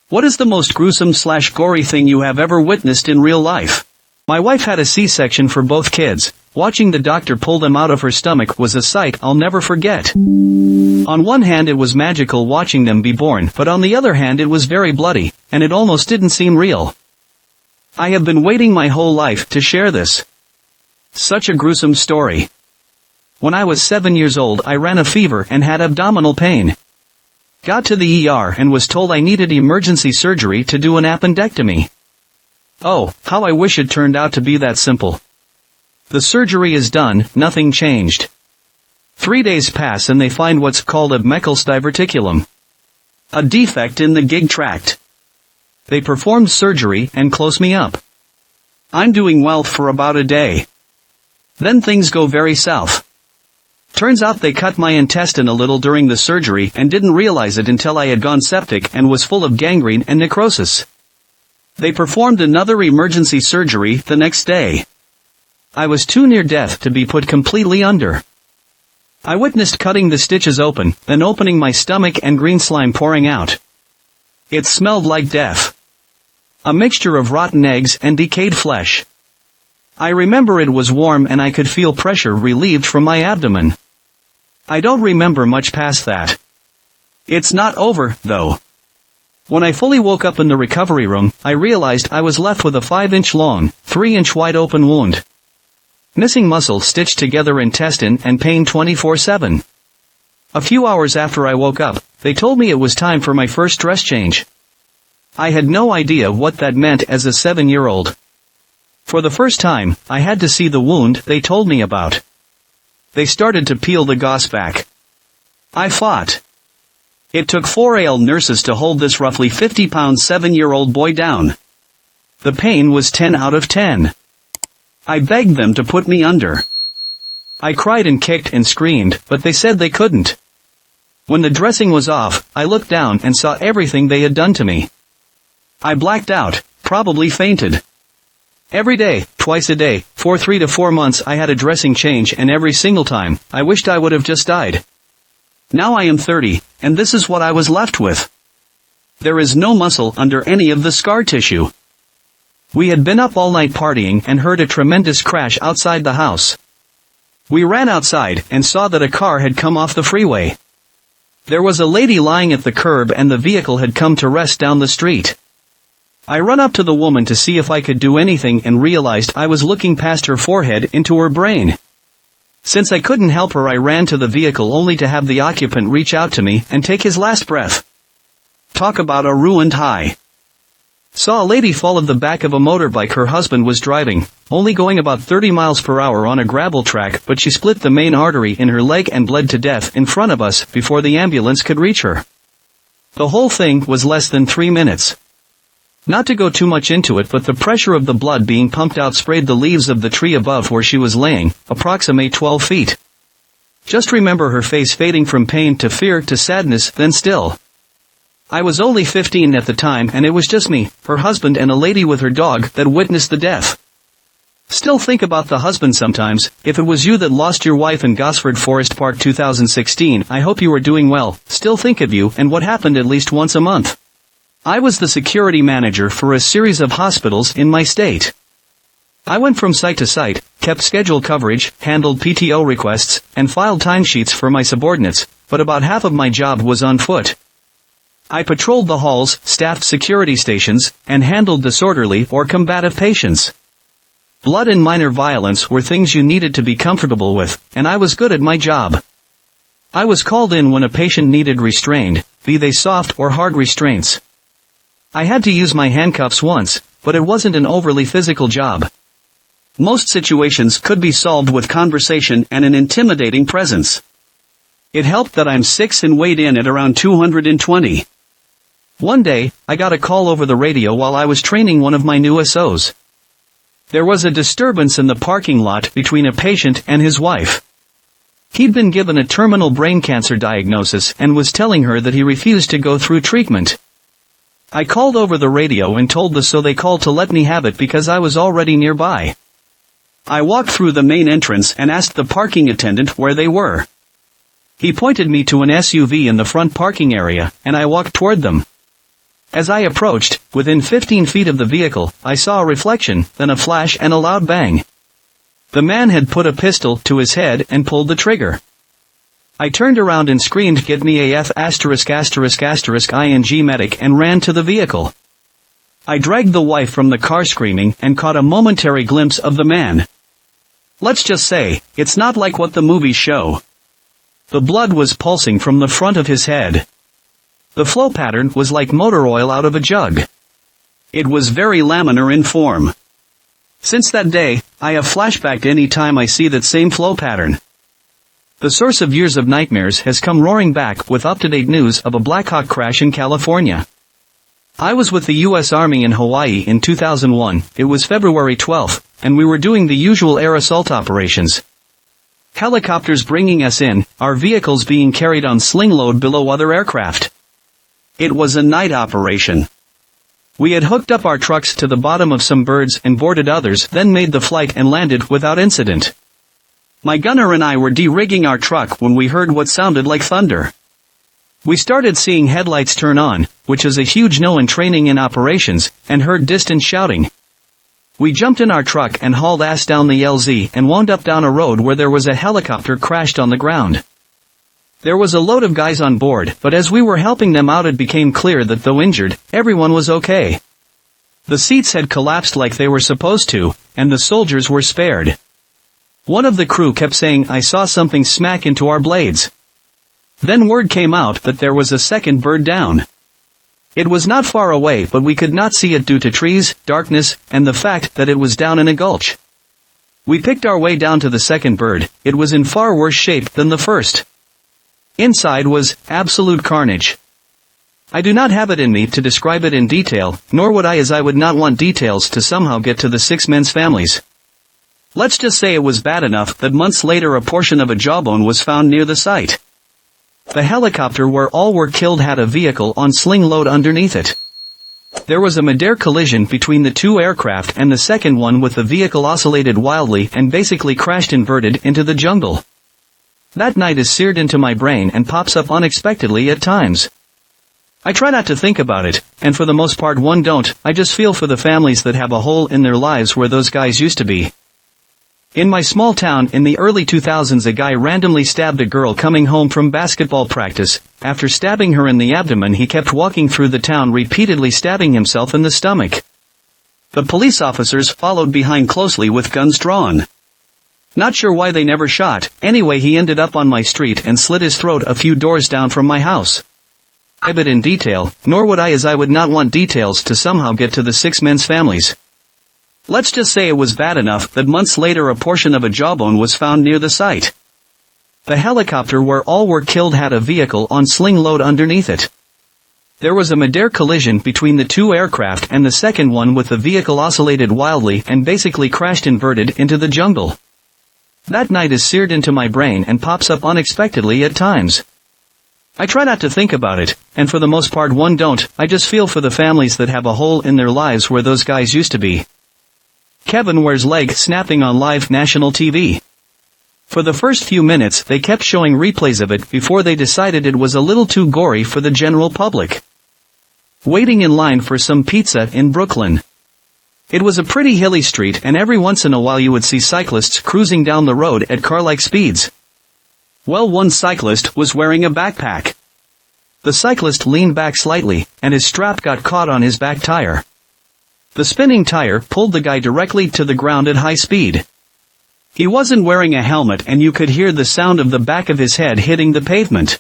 What is the most gruesome/gory thing you have ever witnessed in real life? My wife had a C-section for both kids. Watching the doctor pull them out of her stomach was a sight I'll never forget. On one hand it was magical watching them be born, but on the other hand it was very bloody, and it almost didn't seem real. I have been waiting my whole life to share this. Such a gruesome story. When I was 7 years old I ran a fever and had abdominal pain. Got to the ER and was told I needed emergency surgery to do an appendectomy. Oh, how I wish it turned out to be that simple. The surgery is done, nothing changed. 3 days pass and they find what's called a Meckel's diverticulum. A defect in the gig tract. They performed surgery and close me up. I'm doing well for about a day. Then things go very south. Turns out they cut my intestine a little during the surgery and didn't realize it until I had gone septic and was full of gangrene and necrosis. They performed another emergency surgery the next day. I was too near death to be put completely under. I witnessed cutting the stitches open, then opening my stomach and green slime pouring out. It smelled like death. A mixture of rotten eggs and decayed flesh. I remember it was warm and I could feel pressure relieved from my abdomen. I don't remember much past that. It's not over, though. When I fully woke up in the recovery room, I realized I was left with a 5-inch long, 3-inch wide open wound. Missing muscle stitched together intestine and pain 24/7. A few hours after I woke up, they told me it was time for my first dress change. I had no idea what that meant as a 7-year-old. For the first time, I had to see the wound they told me about. They started to peel the gauze back. I fought. It took 4 AL nurses to hold this roughly 50-pound 7-year-old boy down. The pain was 10 out of 10. I begged them to put me under. I cried and kicked and screamed, but they said they couldn't. When the dressing was off, I looked down and saw everything they had done to me. I blacked out, probably fainted. Every day, twice a day, for 3 to 4 months I had a dressing change, and every single time, I wished I would have just died. Now I am 30, and this is what I was left with. There is no muscle under any of the scar tissue. We had been up all night partying and heard a tremendous crash outside the house. We ran outside and saw that a car had come off the freeway. There was a lady lying at the curb and the vehicle had come to rest down the street. I run up to the woman to see if I could do anything and realized I was looking past her forehead into her brain. Since I couldn't help her, I ran to the vehicle only to have the occupant reach out to me and take his last breath. Talk about a ruined high. Saw a lady fall off the back of a motorbike her husband was driving, only going about 30 miles per hour on a gravel track, but she split the main artery in her leg and bled to death in front of us before the ambulance could reach her. The whole thing was less than 3 minutes. Not to go too much into it, but the pressure of the blood being pumped out sprayed the leaves of the tree above where she was laying, approximate 12 feet. Just remember her face fading from pain to fear to sadness, then still. I was only 15 at the time and it was just me, her husband and a lady with her dog that witnessed the death. Still think about the husband sometimes. If it was you that lost your wife in Gosford Forest Park 2016, I hope you are doing well. Still think of you and what happened at least once a month. I was the security manager for a series of hospitals in my state. I went from site to site, kept schedule coverage, handled PTO requests, and filed timesheets for my subordinates, but about half of my job was on foot. I patrolled the halls, staffed security stations, and handled disorderly or combative patients. Blood and minor violence were things you needed to be comfortable with, and I was good at my job. I was called in when a patient needed restrained, be they soft or hard restraints. I had to use my handcuffs once, but it wasn't an overly physical job. Most situations could be solved with conversation and an intimidating presence. It helped that I'm 6 and weighed in at around 220. One day, I got a call over the radio while I was training one of my new SOs. There was a disturbance in the parking lot between a patient and his wife. He'd been given a terminal brain cancer diagnosis and was telling her that he refused to go through treatment. I called over the radio and told the SO they called to let me have it because I was already nearby. I walked through the main entrance and asked the parking attendant where they were. He pointed me to an SUV in the front parking area, and I walked toward them. As I approached, within 15 feet of the vehicle, I saw a reflection, then a flash and a loud bang. The man had put a pistol to his head and pulled the trigger. I turned around and screamed, "Get me AF ****ing medic," and ran to the vehicle. I dragged the wife from the car screaming and caught a momentary glimpse of the man. Let's just say, it's not like what the movies show. The blood was pulsing from the front of his head. The flow pattern was like motor oil out of a jug. It was very laminar in form. Since that day, I have flashbacked any time I see that same flow pattern. The source of years of nightmares has come roaring back with up-to-date news of a Blackhawk crash in California. I was with the U.S. Army in Hawaii in 2001, it was February 12th, and we were doing the usual air assault operations. Helicopters bringing us in, our vehicles being carried on sling load below other aircraft. It was a night operation. We had hooked up our trucks to the bottom of some birds and boarded others, then made the flight and landed without incident. My gunner and I were de-rigging our truck when we heard what sounded like thunder. We started seeing headlights turn on, which is a huge no in training in operations, and heard distant shouting. We jumped in our truck and hauled ass down the LZ and wound up down a road where there was a helicopter crashed on the ground. There was a load of guys on board, but as we were helping them out it became clear that though injured, everyone was okay. The seats had collapsed like they were supposed to, and the soldiers were spared. One of the crew kept saying, "I saw something smack into our blades." Then word came out that there was a second bird down. It was not far away, but we could not see it due to trees, darkness, and the fact that it was down in a gulch. We picked our way down to the second bird. It was in far worse shape than the first. Inside was absolute carnage. I do not have it in me to describe it in detail, nor would I, as I would not want details to somehow get to the 6 men's families. Let's just say it was bad enough that months later a portion of a jawbone was found near the site. The helicopter where all were killed had a vehicle on sling load underneath it. There was a mid-air collision between the two aircraft, and the second one with the vehicle oscillated wildly and basically crashed inverted into the jungle. That night is seared into my brain and pops up unexpectedly at times. I try not to think about it, and for the most part one don't. I just feel for the families that have a hole in their lives where those guys used to be. In my small town in the early 2000s, a guy randomly stabbed a girl coming home from basketball practice. After stabbing her in the abdomen, he kept walking through the town repeatedly stabbing himself in the stomach. The police officers followed behind closely with guns drawn. Not sure why they never shot. Anyway, he ended up on my street and slit his throat a few doors down from my house. I describe it in detail, nor would I, as I would not want details to somehow get to the 6 men's families. Let's just say it was bad enough that months later a portion of a jawbone was found near the site. The helicopter where all were killed had a vehicle on sling load underneath it. There was a mid-air collision between the two aircraft, and the second one with the vehicle oscillated wildly and basically crashed inverted into the jungle. That night is seared into my brain and pops up unexpectedly at times. I try not to think about it, and for the most part one don't. I just feel for the families that have a hole in their lives where those guys used to be. Kevin wears leg snapping on live national TV. For the first few minutes they kept showing replays of it before they decided it was a little too gory for the general public. Waiting in line for some pizza in Brooklyn. It was a pretty hilly street, and every once in a while you would see cyclists cruising down the road at car-like speeds. Well, one cyclist was wearing a backpack. The cyclist leaned back slightly, and his strap got caught on his back tire. The spinning tire pulled the guy directly to the ground at high speed. He wasn't wearing a helmet, and you could hear the sound of the back of his head hitting the pavement.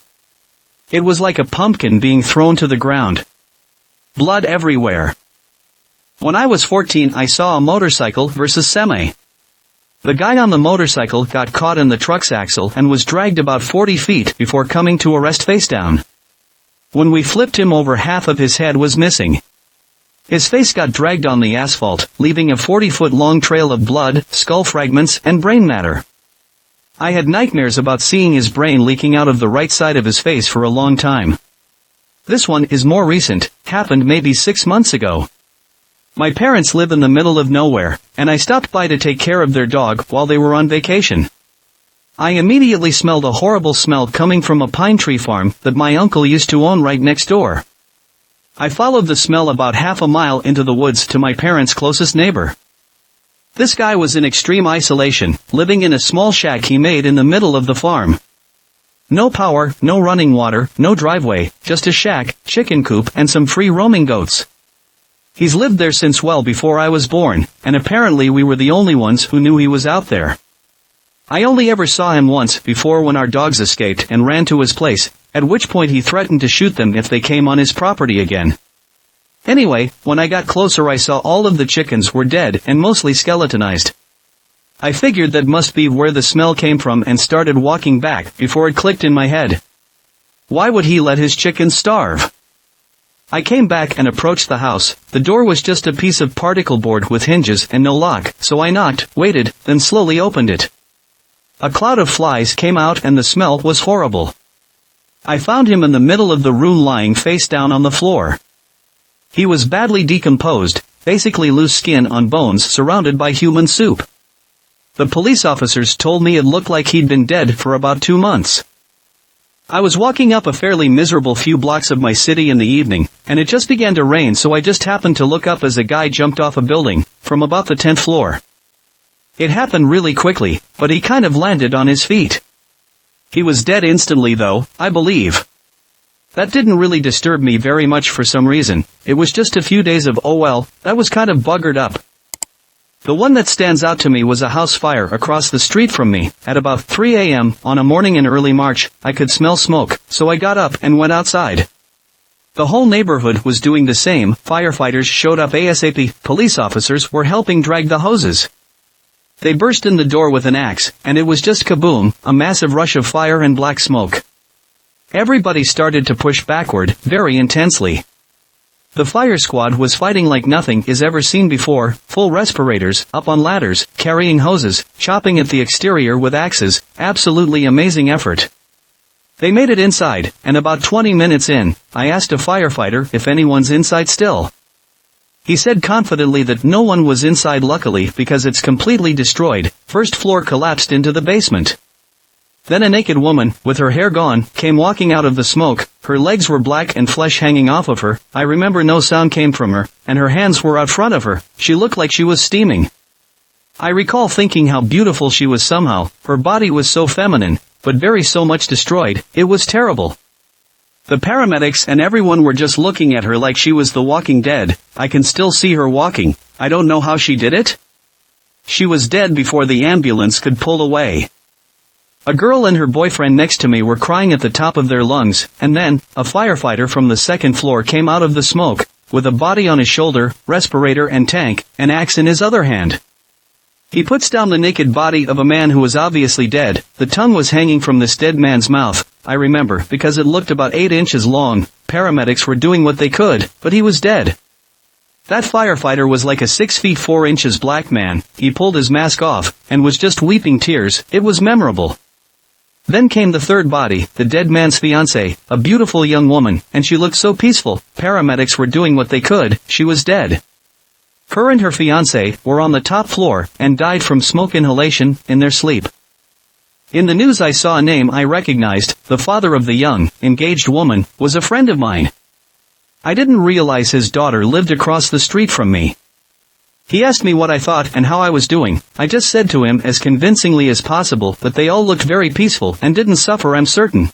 It was like a pumpkin being thrown to the ground. Blood everywhere. When I was 14, I saw a motorcycle versus semi. The guy on the motorcycle got caught in the truck's axle and was dragged about 40 feet before coming to a rest face down. When we flipped him over, half of his head was missing. His face got dragged on the asphalt, leaving a 40-foot-long trail of blood, skull fragments, and brain matter. I had nightmares about seeing his brain leaking out of the right side of his face for a long time. This one is more recent, happened maybe 6 months ago. My parents live in the middle of nowhere, and I stopped by to take care of their dog while they were on vacation. I immediately smelled a horrible smell coming from a pine tree farm that my uncle used to own right next door. I followed the smell about half a mile into the woods to my parents' closest neighbor. This guy was in extreme isolation, living in a small shack he made in the middle of the farm. No power, no running water, no driveway, just a shack, chicken coop and some free roaming goats. He's lived there since well before I was born, and apparently we were the only ones who knew he was out there. I only ever saw him once before when our dogs escaped and ran to his place, at which point he threatened to shoot them if they came on his property again. Anyway, when I got closer I saw all of the chickens were dead and mostly skeletonized. I figured that must be where the smell came from and started walking back before it clicked in my head. Why would he let his chickens starve? I came back and approached the house. The door was just a piece of particle board with hinges and no lock, so I knocked, waited, then slowly opened it. A cloud of flies came out and the smell was horrible. I found him in the middle of the room lying face down on the floor. He was badly decomposed, basically loose skin on bones surrounded by human soup. The police officers told me it looked like he'd been dead for about 2 months. I was walking up a fairly miserable few blocks of my city in the evening, and it just began to rain, so I just happened to look up as a guy jumped off a building, from about the 10th floor. It happened really quickly, but he kind of landed on his feet. He was dead instantly though, I believe. That didn't really disturb me very much for some reason. It was just a few days of oh well, that was kind of buggered up. The one that stands out to me was a house fire across the street from me. At about 3 a.m. on a morning in early March, I could smell smoke, so I got up and went outside. The whole neighborhood was doing the same. Firefighters showed up ASAP. Police officers were helping drag the hoses. They burst in the door with an axe, and it was just kaboom, a massive rush of fire and black smoke. Everybody started to push backward, very intensely. The fire squad was fighting like nothing is ever seen before, full respirators, up on ladders, carrying hoses, chopping at the exterior with axes, absolutely amazing effort. They made it inside, and about 20 minutes in, I asked a firefighter if anyone's inside still. He said confidently that no one was inside luckily because it's completely destroyed. First floor collapsed into the basement. Then a naked woman, with her hair gone, came walking out of the smoke. Her legs were black and flesh hanging off of her. I remember no sound came from her, and her hands were out front of her. She looked like she was steaming. I recall thinking how beautiful she was somehow. Her body was so feminine, but very so much destroyed. It was terrible. The paramedics and everyone were just looking at her like she was the Walking Dead. I can still see her walking. I don't know how she did it. She was dead before the ambulance could pull away. A girl and her boyfriend next to me were crying at the top of their lungs, and then, a firefighter from the second floor came out of the smoke, with a body on his shoulder, respirator and tank, an axe in his other hand. He puts down the naked body of a man who was obviously dead. The tongue was hanging from this dead man's mouth, I remember, because it looked about 8 inches long. Paramedics were doing what they could, but he was dead. That firefighter was like a 6 feet 4 inches black man. He pulled his mask off, and was just weeping tears. It was memorable. Then came the third body, the dead man's fiancée, a beautiful young woman, and she looked so peaceful. Paramedics were doing what they could. She was dead. Her and her fiancé were on the top floor, and died from smoke inhalation, in their sleep. In the news I saw a name I recognized. The father of the young, engaged woman, was a friend of mine. I didn't realize his daughter lived across the street from me. He asked me what I thought and how I was doing. I just said to him as convincingly as possible that they all looked very peaceful and didn't suffer, I'm certain.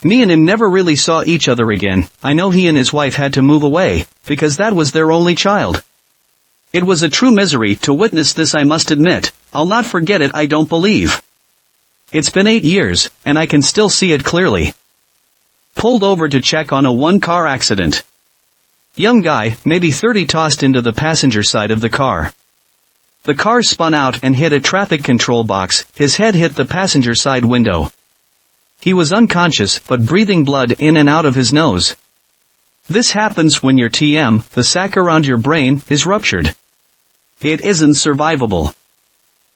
Me and him never really saw each other again. I know he and his wife had to move away, because that was their only child. It was a true misery to witness this, I must admit. I'll not forget it, I don't believe. It's been 8 years, and I can still see it clearly. Pulled over to check on a one-car accident. Young guy, maybe 30, tossed into the passenger side of the car. The car spun out and hit a traffic control box. His head hit the passenger side window. He was unconscious, but breathing blood in and out of his nose. This happens when your TM, the sac around your brain, is ruptured. It isn't survivable.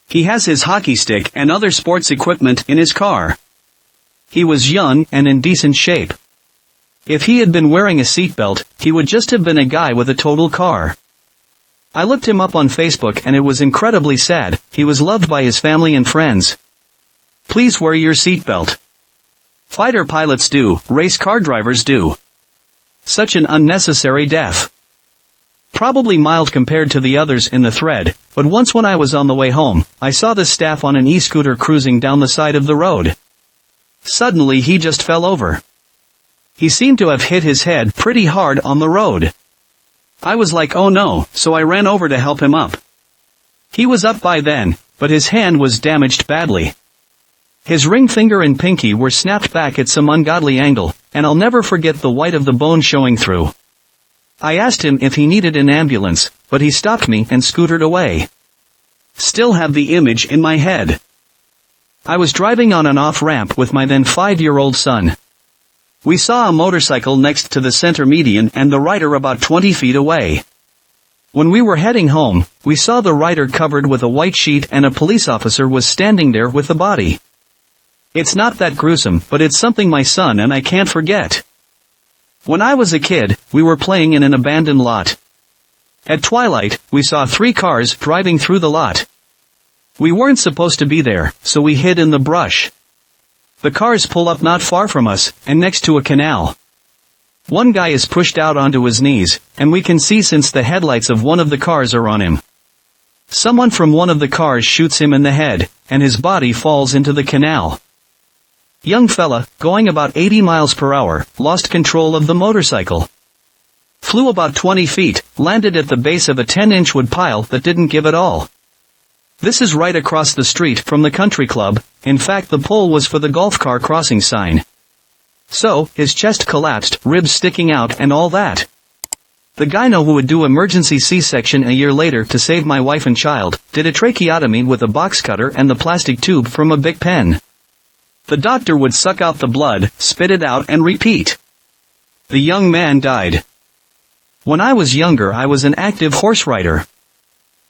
He has his hockey stick and other sports equipment in his car. He was young and in decent shape. If he had been wearing a seatbelt, he would just have been a guy with a total car. I looked him up on Facebook and it was incredibly sad. He was loved by his family and friends. Please wear your seatbelt. Fighter pilots do, race car drivers do. Such an unnecessary death. Probably mild compared to the others in the thread, but once when I was on the way home, I saw this staff on an e-scooter cruising down the side of the road. Suddenly he just fell over. He seemed to have hit his head pretty hard on the road. I was like, oh no, so I ran over to help him up. He was up by then, but his hand was damaged badly. His ring finger and pinky were snapped back at some ungodly angle, and I'll never forget the white of the bone showing through. I asked him if he needed an ambulance, but he stopped me and scootered away. Still have the image in my head. I was driving on an off-ramp with my then 5-year-old son. We saw a motorcycle next to the center median and the rider about 20 feet away. When we were heading home, we saw the rider covered with a white sheet and a police officer was standing there with the body. It's not that gruesome, but it's something my son and I can't forget. When I was a kid, we were playing in an abandoned lot. At twilight, we saw 3 cars driving through the lot. We weren't supposed to be there, so we hid in the brush. The cars pull up not far from us, and next to a canal. One guy is pushed out onto his knees, and we can see since the headlights of one of the cars are on him. Someone from one of the cars shoots him in the head, and his body falls into the canal. Young fella, going about 80 miles per hour, lost control of the motorcycle. Flew about 20 feet, landed at the base of a 10-inch wood pile that didn't give at all. This is right across the street from the country club, in fact the pole was for the golf car crossing sign. So, his chest collapsed, ribs sticking out and all that. The gyno who would do emergency C-section a year later to save my wife and child, did a tracheotomy with a box cutter and the plastic tube from a Bic pen. The doctor would suck out the blood, spit it out and repeat. The young man died. When I was younger I was an active horse rider.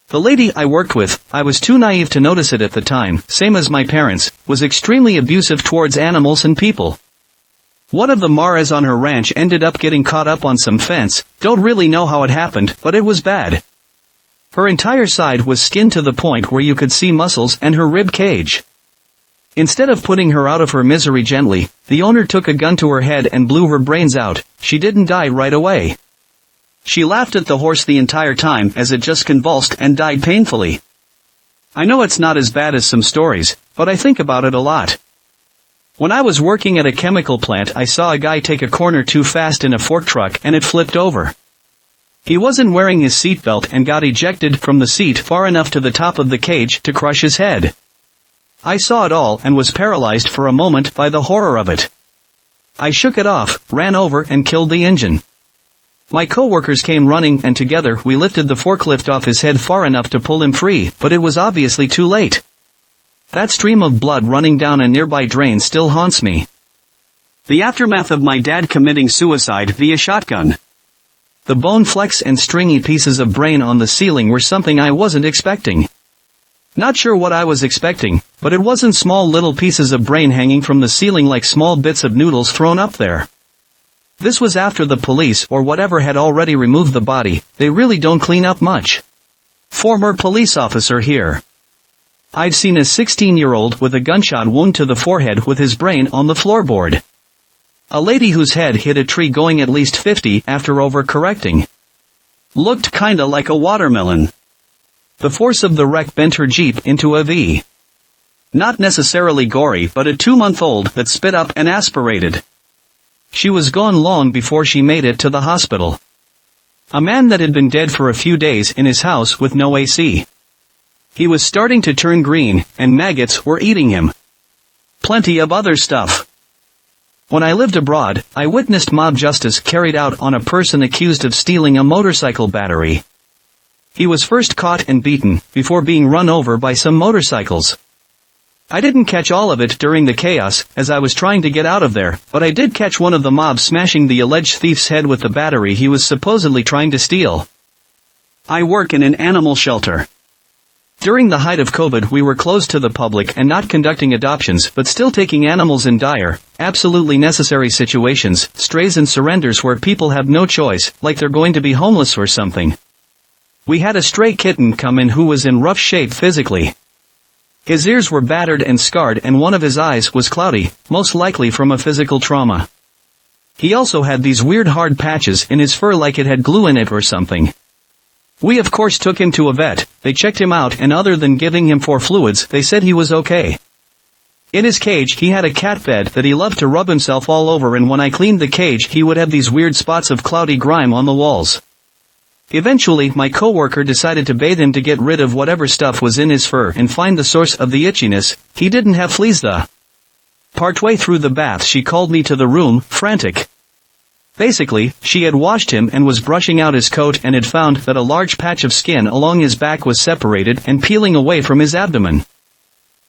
The lady I worked with, I was too naive to notice it at the time, same as my parents, was extremely abusive towards animals and people. One of the maras on her ranch ended up getting caught up on some fence, don't really know how it happened, but it was bad. Her entire side was skinned to the point where you could see muscles and her rib cage. Instead of putting her out of her misery gently, the owner took a gun to her head and blew her brains out. She didn't die right away. She laughed at the horse the entire time as it just convulsed and died painfully. I know it's not as bad as some stories, but I think about it a lot. When I was working at a chemical plant I saw a guy take a corner too fast in a fork truck and it flipped over. He wasn't wearing his seatbelt and got ejected from the seat far enough to the top of the cage to crush his head. I saw it all and was paralyzed for a moment by the horror of it. I shook it off, ran over and killed the engine. My coworkers came running and together we lifted the forklift off his head far enough to pull him free, but it was obviously too late. That stream of blood running down a nearby drain still haunts me. The aftermath of my dad committing suicide via shotgun. The bone flecks and stringy pieces of brain on the ceiling were something I wasn't expecting. Not sure what I was expecting, but it wasn't small little pieces of brain hanging from the ceiling like small bits of noodles thrown up there. This was after the police or whatever had already removed the body. They really don't clean up much. Former police officer here. I've seen a 16-year-old with a gunshot wound to the forehead with his brain on the floorboard. A lady whose head hit a tree going at least 50 after overcorrecting. Looked kinda like a watermelon. The force of the wreck bent her Jeep into a V. Not necessarily gory but a 2-month-old that spit up and aspirated. She was gone long before she made it to the hospital. A man that had been dead for a few days in his house with no AC. He was starting to turn green, and maggots were eating him. Plenty of other stuff. When I lived abroad, I witnessed mob justice carried out on a person accused of stealing a motorcycle battery. He was first caught and beaten, before being run over by some motorcycles. I didn't catch all of it during the chaos, as I was trying to get out of there, but I did catch one of the mob smashing the alleged thief's head with the battery he was supposedly trying to steal. I work in an animal shelter. During the height of COVID we were closed to the public and not conducting adoptions but still taking animals in dire, absolutely necessary situations, strays and surrenders where people have no choice, like they're going to be homeless or something. We had a stray kitten come in who was in rough shape physically. His ears were battered and scarred and one of his eyes was cloudy, most likely from a physical trauma. He also had these weird hard patches in his fur like it had glue in it or something. We of course took him to a vet. They checked him out, and other than giving him 4 fluids, they said he was okay. In his cage he had a cat bed that he loved to rub himself all over, and when I cleaned the cage he would have these weird spots of cloudy grime on the walls. Eventually my coworker decided to bathe him to get rid of whatever stuff was in his fur and find the source of the itchiness. He didn't have fleas though. Partway through the bath she called me to the room, frantic. Basically, she had washed him and was brushing out his coat and had found that a large patch of skin along his back was separated and peeling away from his abdomen.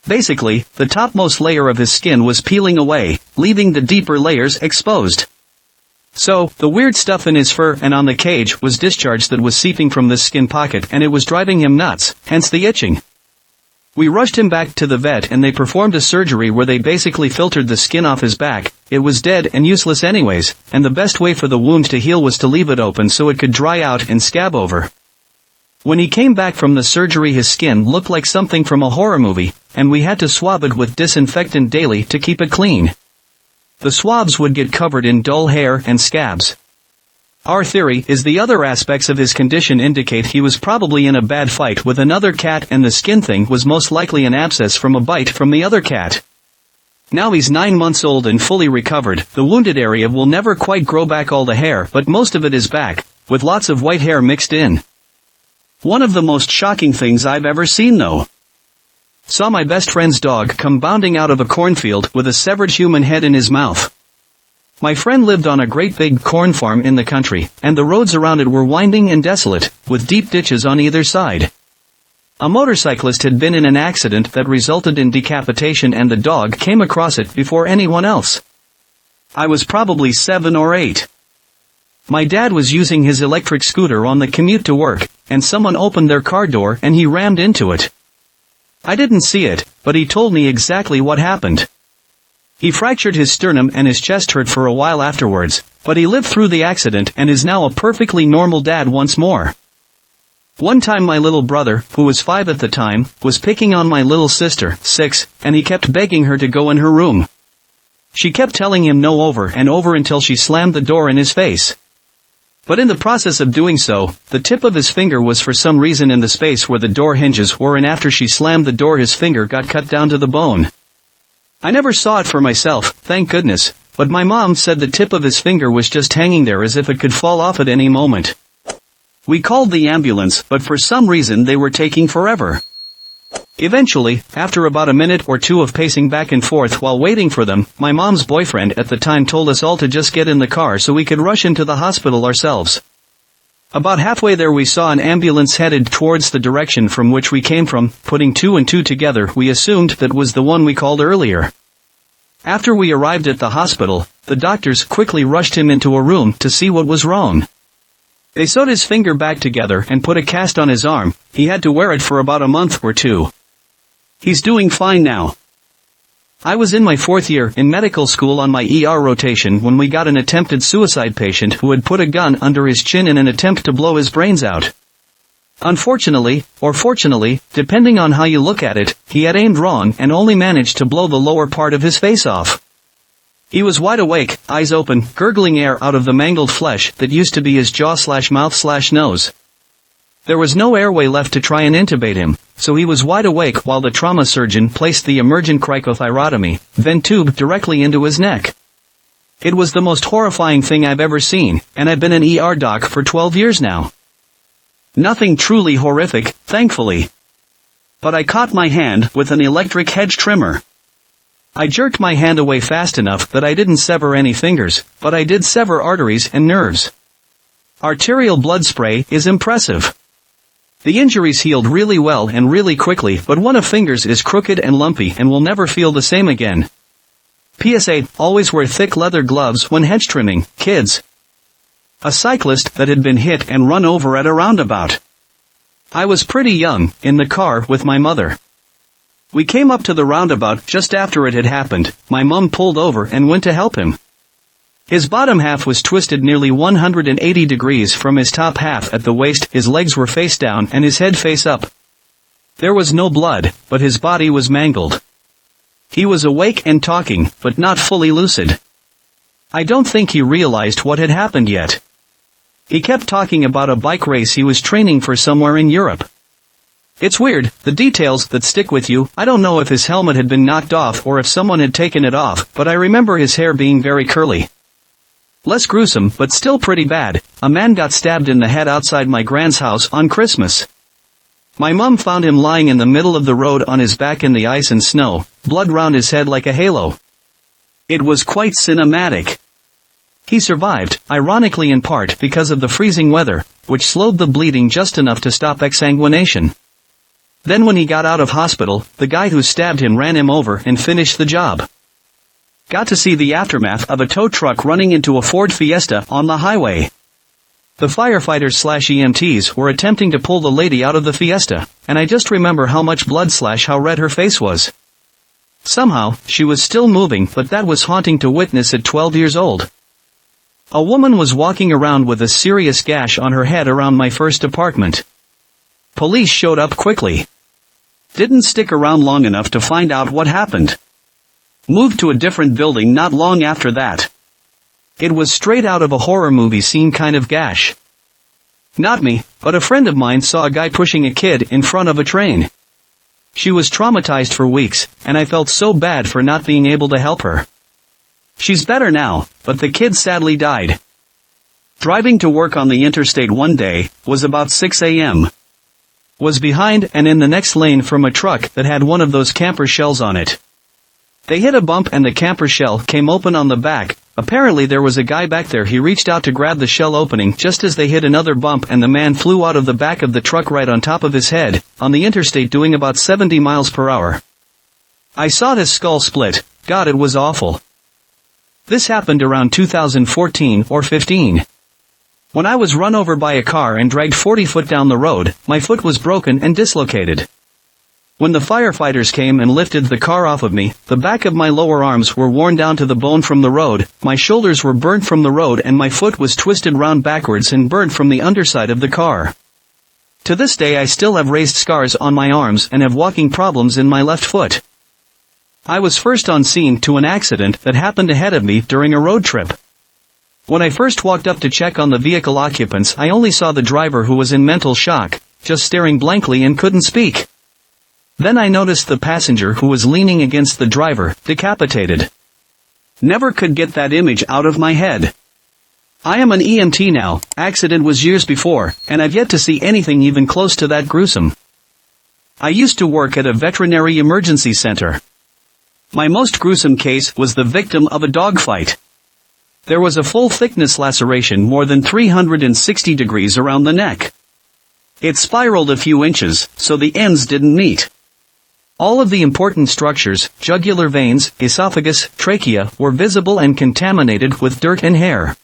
Basically, the topmost layer of his skin was peeling away, leaving the deeper layers exposed. So, the weird stuff in his fur and on the cage was discharge that was seeping from this skin pocket, and it was driving him nuts, hence the itching. We rushed him back to the vet and they performed a surgery where they basically filtered the skin off his back. It was dead and useless anyways, and the best way for the wound to heal was to leave it open so it could dry out and scab over. When he came back from the surgery his skin looked like something from a horror movie, and we had to swab it with disinfectant daily to keep it clean. The swabs would get covered in dull hair and scabs. Our theory is the other aspects of his condition indicate he was probably in a bad fight with another cat, and the skin thing was most likely an abscess from a bite from the other cat. Now he's 9 months old and fully recovered. The wounded area will never quite grow back all the hair, but most of it is back, with lots of white hair mixed in. One of the most shocking things I've ever seen though. Saw my best friend's dog come bounding out of a cornfield with a severed human head in his mouth. My friend lived on a great big corn farm in the country, and the roads around it were winding and desolate, with deep ditches on either side. A motorcyclist had been in an accident that resulted in decapitation, and the dog came across it before anyone else. I was probably 7 or 8. My dad was using his electric scooter on the commute to work, and someone opened their car door and he rammed into it. I didn't see it, but he told me exactly what happened. He fractured his sternum and his chest hurt for a while afterwards, but he lived through the accident and is now a perfectly normal dad once more. One time my little brother, who was 5 at the time, was picking on my little sister, 6, and he kept begging her to go in her room. She kept telling him no over and over until she slammed the door in his face. But in the process of doing so, the tip of his finger was for some reason in the space where the door hinges were, and after she slammed the door his finger got cut down to the bone. I never saw it for myself, thank goodness, but my mom said the tip of his finger was just hanging there as if it could fall off at any moment. We called the ambulance, but for some reason they were taking forever. Eventually, after about a minute or two of pacing back and forth while waiting for them, my mom's boyfriend at the time told us all to just get in the car so we could rush into the hospital ourselves. About halfway there we saw an ambulance headed towards the direction from which we came from. Putting 2 and 2 together, we assumed that was the one we called earlier. After we arrived at the hospital, the doctors quickly rushed him into a room to see what was wrong. They sewed his finger back together and put a cast on his arm. He had to wear it for about a month or 2. He's doing fine now. I was in my 4th year in medical school on my ER rotation when we got an attempted suicide patient who had put a gun under his chin in an attempt to blow his brains out. Unfortunately, or fortunately, depending on how you look at it, he had aimed wrong and only managed to blow the lower part of his face off. He was wide awake, eyes open, gurgling air out of the mangled flesh that used to be his jaw/mouth/nose. There was no airway left to try and intubate him, so he was wide awake while the trauma surgeon placed the emergent cricothyrotomy, then tube directly into his neck. It was the most horrifying thing I've ever seen, and I've been an ER doc for 12 years now. Nothing truly horrific, thankfully. But I caught my hand with an electric hedge trimmer. I jerked my hand away fast enough that I didn't sever any fingers, but I did sever arteries and nerves. Arterial blood spray is impressive. The injuries healed really well and really quickly, but one of fingers is crooked and lumpy and will never feel the same again. PSA, always wear thick leather gloves when hedge trimming, kids. A cyclist that had been hit and run over at a roundabout. I was pretty young, in the car with my mother. We came up to the roundabout just after it had happened. My mum pulled over and went to help him. His bottom half was twisted nearly 180 degrees from his top half at the waist, his legs were face down and his head face up. There was no blood, but his body was mangled. He was awake and talking, but not fully lucid. I don't think he realized what had happened yet. He kept talking about a bike race he was training for somewhere in Europe. It's weird, the details that stick with you. I don't know if his helmet had been knocked off or if someone had taken it off, but I remember his hair being very curly. Less gruesome, but still pretty bad. A man got stabbed in the head outside my grand's house on Christmas. My mum found him lying in the middle of the road on his back in the ice and snow, blood round his head like a halo. It was quite cinematic. He survived, ironically in part because of the freezing weather, which slowed the bleeding just enough to stop exsanguination. Then when he got out of hospital, the guy who stabbed him ran him over and finished the job. Got to see the aftermath of a tow truck running into a Ford Fiesta on the highway. The firefighters/EMTs were attempting to pull the lady out of the Fiesta, and I just remember how much blood/how red her face was. Somehow, she was still moving, but that was haunting to witness at 12 years old. A woman was walking around with a serious gash on her head around my first apartment. Police showed up quickly. Didn't stick around long enough to find out what happened. Moved to a different building not long after that. It was straight out of a horror movie scene kind of gash. Not me, but a friend of mine saw a guy pushing a kid in front of a train. She was traumatized for weeks, and I felt so bad for not being able to help her. She's better now, but the kid sadly died. Driving to work on the interstate one day, was about 6 a.m. Was behind and in the next lane from a truck that had one of those camper shells on it. They hit a bump and the camper shell came open on the back. Apparently there was a guy back there. He reached out to grab the shell opening just as they hit another bump and the man flew out of the back of the truck right on top of his head, on the interstate doing about 70 miles per hour. I saw his skull split. God, it was awful. This happened around 2014 or 15. When I was run over by a car and dragged 40 foot down the road, my foot was broken and dislocated. When the firefighters came and lifted the car off of me, the back of my lower arms were worn down to the bone from the road, my shoulders were burnt from the road and my foot was twisted round backwards and burnt from the underside of the car. To this day I still have raised scars on my arms and have walking problems in my left foot. I was first on scene to an accident that happened ahead of me during a road trip. When I first walked up to check on the vehicle occupants, I only saw the driver, who was in mental shock, just staring blankly and couldn't speak. Then I noticed the passenger, who was leaning against the driver, decapitated. Never could get that image out of my head. I am an EMT now, accident was years before, and I've yet to see anything even close to that gruesome. I used to work at a veterinary emergency center. My most gruesome case was the victim of a dogfight. There was a full-thickness laceration more than 360 degrees around the neck. It spiraled a few inches, so the ends didn't meet. All of the important structures, jugular veins, esophagus, trachea, were visible and contaminated with dirt and hair.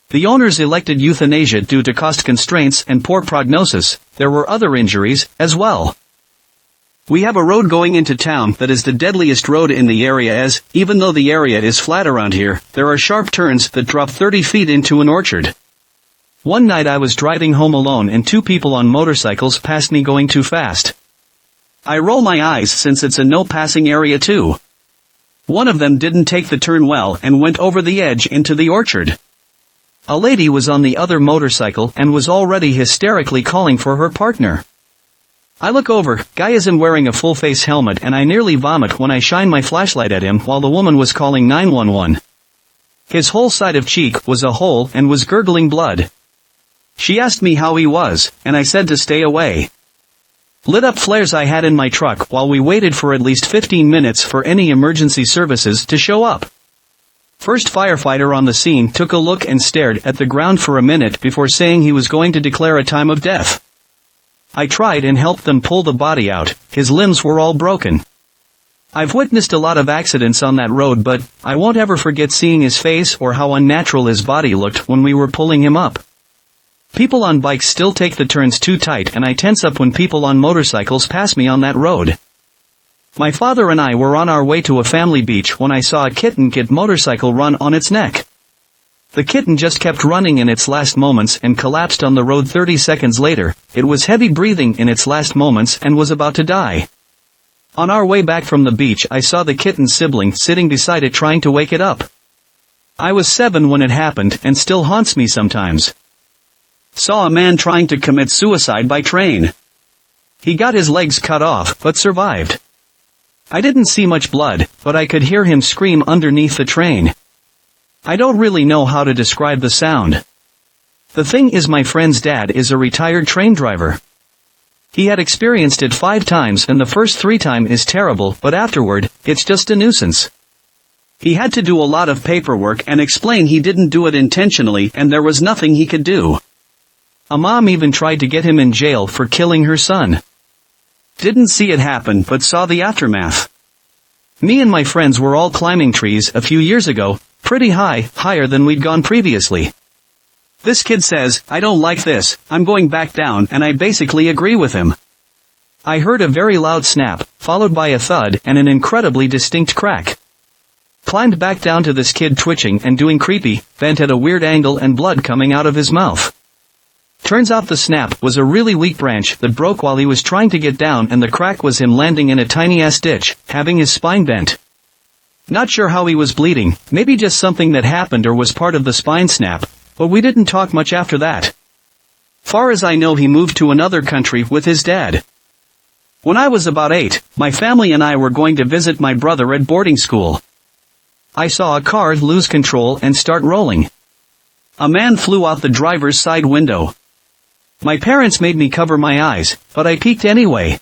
The owners elected euthanasia due to cost constraints and poor prognosis. There were other injuries, as well. We have a road going into town that is the deadliest road in the area, as, even though the area is flat around here, there are sharp turns that drop 30 feet into an orchard. One night I was driving home alone and two people on motorcycles passed me going too fast. I roll my eyes since it's a no-passing area too. One of them didn't take the turn well and went over the edge into the orchard. A lady was on the other motorcycle and was already hysterically calling for her partner. I look over, guy isn't wearing a full-face helmet, and I nearly vomit when I shine my flashlight at him while the woman was calling 911. His whole side of cheek was a hole and was gurgling blood. She asked me how he was, and I said to stay away. Lit up flares I had in my truck while we waited for at least 15 minutes for any emergency services to show up. First firefighter on the scene took a look and stared at the ground for a minute before saying he was going to declare a time of death. I tried and helped them pull the body out. His limbs were all broken. I've witnessed a lot of accidents on that road, but I won't ever forget seeing his face or how unnatural his body looked when we were pulling him up. People on bikes still take the turns too tight, and I tense up when people on motorcycles pass me on that road. My father and I were on our way to a family beach when I saw a kitten get motorcycle run on its neck. The kitten just kept running in its last moments and collapsed on the road 30 seconds later. It was heavy breathing in its last moments and was about to die. On our way back from the beach, I saw the kitten's sibling sitting beside it trying to wake it up. I was 7 when it happened and still haunts me sometimes. Saw a man trying to commit suicide by train. He got his legs cut off, but survived. I didn't see much blood, but I could hear him scream underneath the train. I don't really know how to describe the sound. The thing is, my friend's dad is a retired train driver. He had experienced it 5 times and the first 3 times is terrible, but afterward, it's just a nuisance. He had to do a lot of paperwork and explain he didn't do it intentionally and there was nothing he could do. A mom even tried to get him in jail for killing her son. Didn't see it happen but saw the aftermath. Me and my friends were all climbing trees a few years ago, pretty high, higher than we'd gone previously. This kid says, "I don't like this, I'm going back down," and I basically agree with him. I heard a very loud snap, followed by a thud and an incredibly distinct crack. Climbed back down to this kid twitching and doing creepy, bent at a weird angle and blood coming out of his mouth. Turns out the snap was a really weak branch that broke while he was trying to get down, and the crack was him landing in a tiny-ass ditch, having his spine bent. Not sure how he was bleeding, maybe just something that happened or was part of the spine snap, but we didn't talk much after that. Far as I know, he moved to another country with his dad. When I was about 8, my family and I were going to visit my brother at boarding school. I saw a car lose control and start rolling. A man flew out the driver's side window. My parents made me cover my eyes, but I peeked anyway.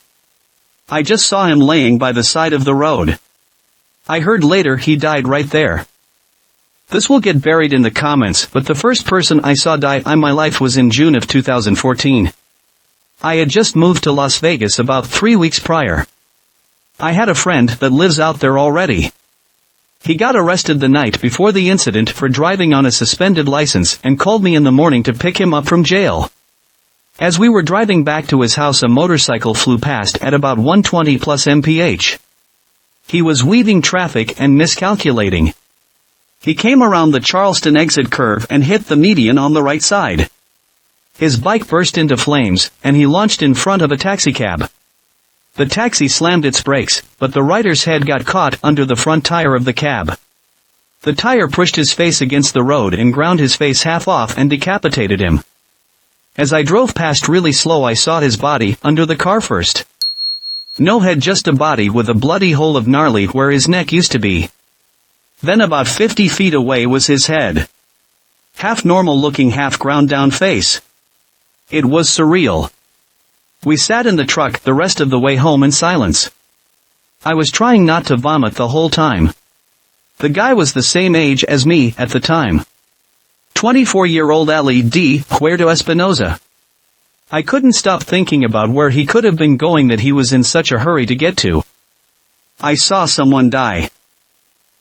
I just saw him laying by the side of the road. I heard later he died right there. This will get buried in the comments, but the first person I saw die in my life was in June of 2014. I had just moved to Las Vegas about 3 weeks prior. I had a friend that lives out there already. He got arrested the night before the incident for driving on a suspended license and called me in the morning to pick him up from jail. As we were driving back to his house, a motorcycle flew past at about 120 plus mph. He was weaving traffic and miscalculating. He came around the Charleston exit curve and hit the median on the right side. His bike burst into flames, and he launched in front of a taxicab. The taxi slammed its brakes, but the rider's head got caught under the front tire of the cab. The tire pushed his face against the road and ground his face half off and decapitated him. As I drove past really slow, I saw his body under the car first. No head, just a body with a bloody hole of gnarly where his neck used to be. Then about 50 feet away was his head. Half normal looking, half ground down face. It was surreal. We sat in the truck the rest of the way home in silence. I was trying not to vomit the whole time. The guy was the same age as me at the time. 24-year-old LED Puerto Espinosa. I couldn't stop thinking about where he could have been going that he was in such a hurry to get to. I saw someone die.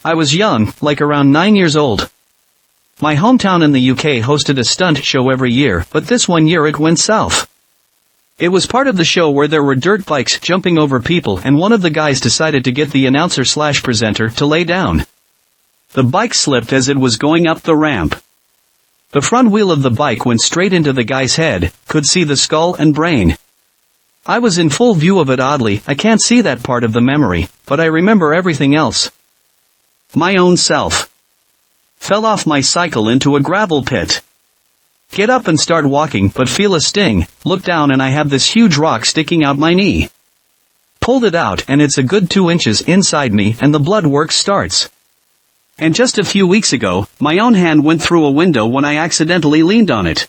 I was young, like around 9 years old. My hometown in the UK hosted a stunt show every year, but this one year it went south. It was part of the show where there were dirt bikes jumping over people, and one of the guys decided to get the announcer/presenter to lay down. The bike slipped as it was going up the ramp. The front wheel of the bike went straight into the guy's head, could see the skull and brain. I was in full view of it. Oddly, I can't see that part of the memory, but I remember everything else. My own self. Fell off my cycle into a gravel pit. Get up and start walking, but feel a sting, look down and I have this huge rock sticking out my knee. Pulled it out and it's a good 2 inches inside me and the blood work starts. And just a few weeks ago, my own hand went through a window when I accidentally leaned on it.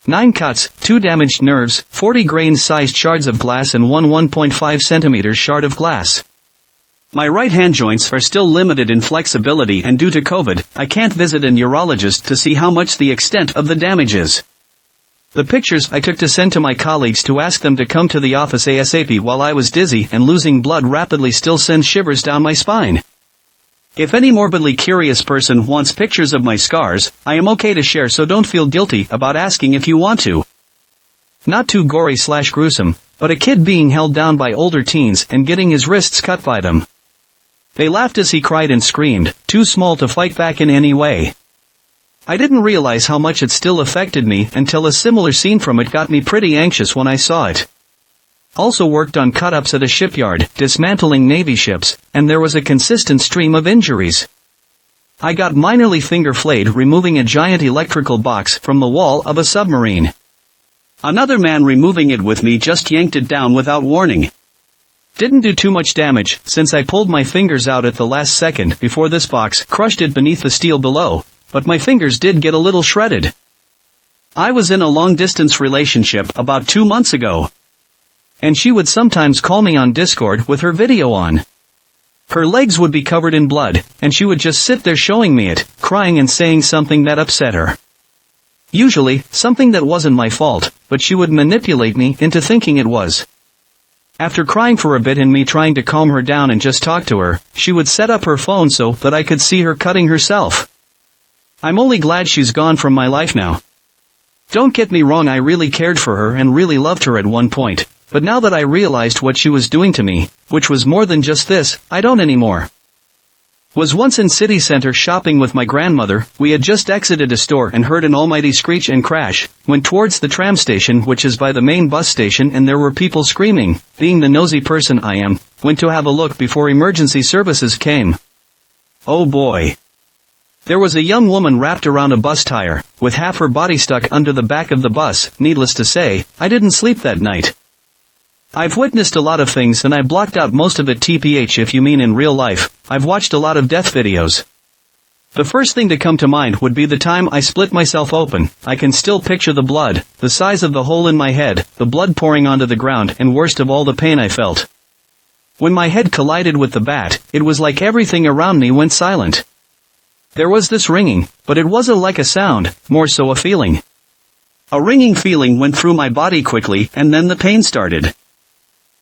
9 cuts, 2 damaged nerves, 40 grain-sized shards of glass and 1.5 centimeters shard of glass. My right hand joints are still limited in flexibility, and due to COVID, I can't visit a neurologist to see how much the extent of the damage is. The pictures I took to send to my colleagues to ask them to come to the office ASAP while I was dizzy and losing blood rapidly still send shivers down my spine. If any morbidly curious person wants pictures of my scars, I am okay to share, so don't feel guilty about asking if you want to. Not too gory/gruesome, but a kid being held down by older teens and getting his wrists cut by them. They laughed as he cried and screamed, too small to fight back in any way. I didn't realize how much it still affected me until a similar scene from it got me pretty anxious when I saw it. Also worked on cut-ups at a shipyard, dismantling Navy ships, and there was a consistent stream of injuries. I got minorly finger flayed removing a giant electrical box from the wall of a submarine. Another man removing it with me just yanked it down without warning. Didn't do too much damage, since I pulled my fingers out at the last second before this box crushed it beneath the steel below, but my fingers did get a little shredded. I was in a long-distance relationship about 2 months ago. And she would sometimes call me on Discord with her video on. Her legs would be covered in blood, and she would just sit there showing me it, crying and saying something that upset her. Usually, something that wasn't my fault, but she would manipulate me into thinking it was. After crying for a bit and me trying to calm her down and just talk to her, she would set up her phone so that I could see her cutting herself. I'm only glad she's gone from my life now. Don't get me wrong, I really cared for her and really loved her at one point. But now that I realized what she was doing to me, which was more than just this, I don't anymore. Was once in city center shopping with my grandmother. We had just exited a store and heard an almighty screech and crash, went towards the tram station which is by the main bus station, and there were people screaming. Being the nosy person I am, went to have a look before emergency services came. Oh boy. There was a young woman wrapped around a bus tire, with half her body stuck under the back of the bus. Needless to say, I didn't sleep that night. I've witnessed a lot of things and I blocked out most of it TPH if you mean in real life. I've watched a lot of death videos. The first thing to come to mind would be the time I split myself open. I can still picture the blood, the size of the hole in my head, the blood pouring onto the ground, and worst of all, the pain I felt. When my head collided with the bat, it was like everything around me went silent. There was this ringing, but it wasn't like a sound, more so a feeling. A ringing feeling went through my body quickly, and then the pain started.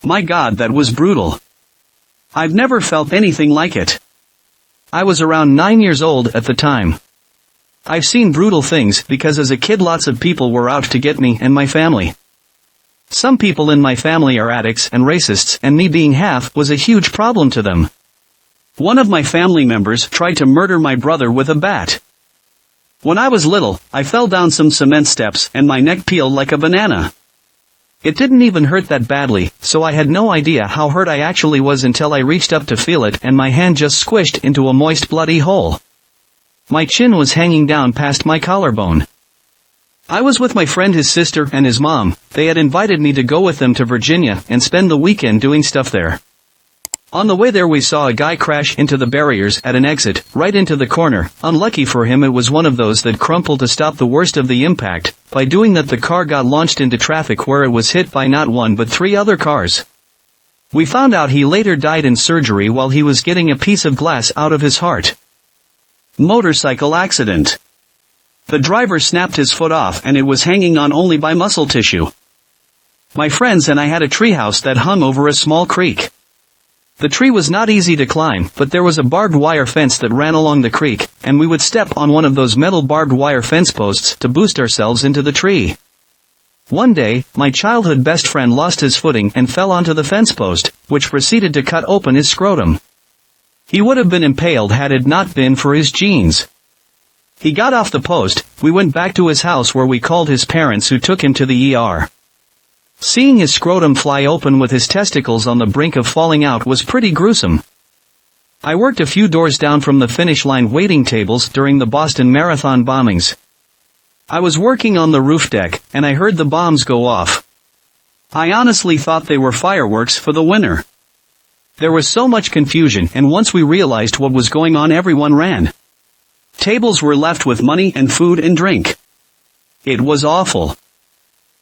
My God, that was brutal. I've never felt anything like it. I was around 9 years old at the time. I've seen brutal things because as a kid lots of people were out to get me and my family. Some people in my family are addicts and racists, and me being half was a huge problem to them. One of my family members tried to murder my brother with a bat. When I was little, I fell down some cement steps and my neck peeled like a banana. It didn't even hurt that badly, so I had no idea how hurt I actually was until I reached up to feel it and my hand just squished into a moist bloody hole. My chin was hanging down past my collarbone. I was with my friend, his sister, and his mom. They had invited me to go with them to Virginia and spend the weekend doing stuff there. On the way there we saw a guy crash into the barriers at an exit, right into the corner. Unlucky for him, it was one of those that crumpled to stop the worst of the impact. By doing that, the car got launched into traffic where it was hit by not one but 3 other cars. We found out he later died in surgery while he was getting a piece of glass out of his heart. Motorcycle accident. The driver snapped his foot off and it was hanging on only by muscle tissue. My friends and I had a treehouse that hung over a small creek. The tree was not easy to climb, but there was a barbed wire fence that ran along the creek, and we would step on one of those metal barbed wire fence posts to boost ourselves into the tree. One day, my childhood best friend lost his footing and fell onto the fence post, which proceeded to cut open his scrotum. He would have been impaled had it not been for his jeans. He got off the post. We went back to his house where we called his parents, who took him to the ER. Seeing his scrotum fly open with his testicles on the brink of falling out was pretty gruesome. I worked a few doors down from the finish line waiting tables during the Boston Marathon bombings. I was working on the roof deck, and I heard the bombs go off. I honestly thought they were fireworks for the winter. There was so much confusion, and once we realized what was going on, everyone ran. Tables were left with money and food and drink. It was awful.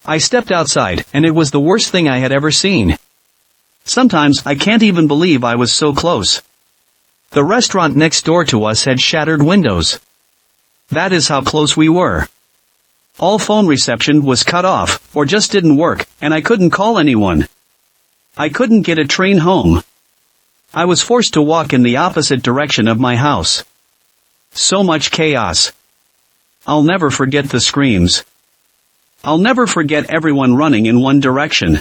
I stepped outside, and it was the worst thing I had ever seen. Sometimes I can't even believe I was so close. The restaurant next door to us had shattered windows. That is how close we were. All phone reception was cut off, or just didn't work, and I couldn't call anyone. I couldn't get a train home. I was forced to walk in the opposite direction of my house. So much chaos. I'll never forget the screams. I'll never forget everyone running in one direction.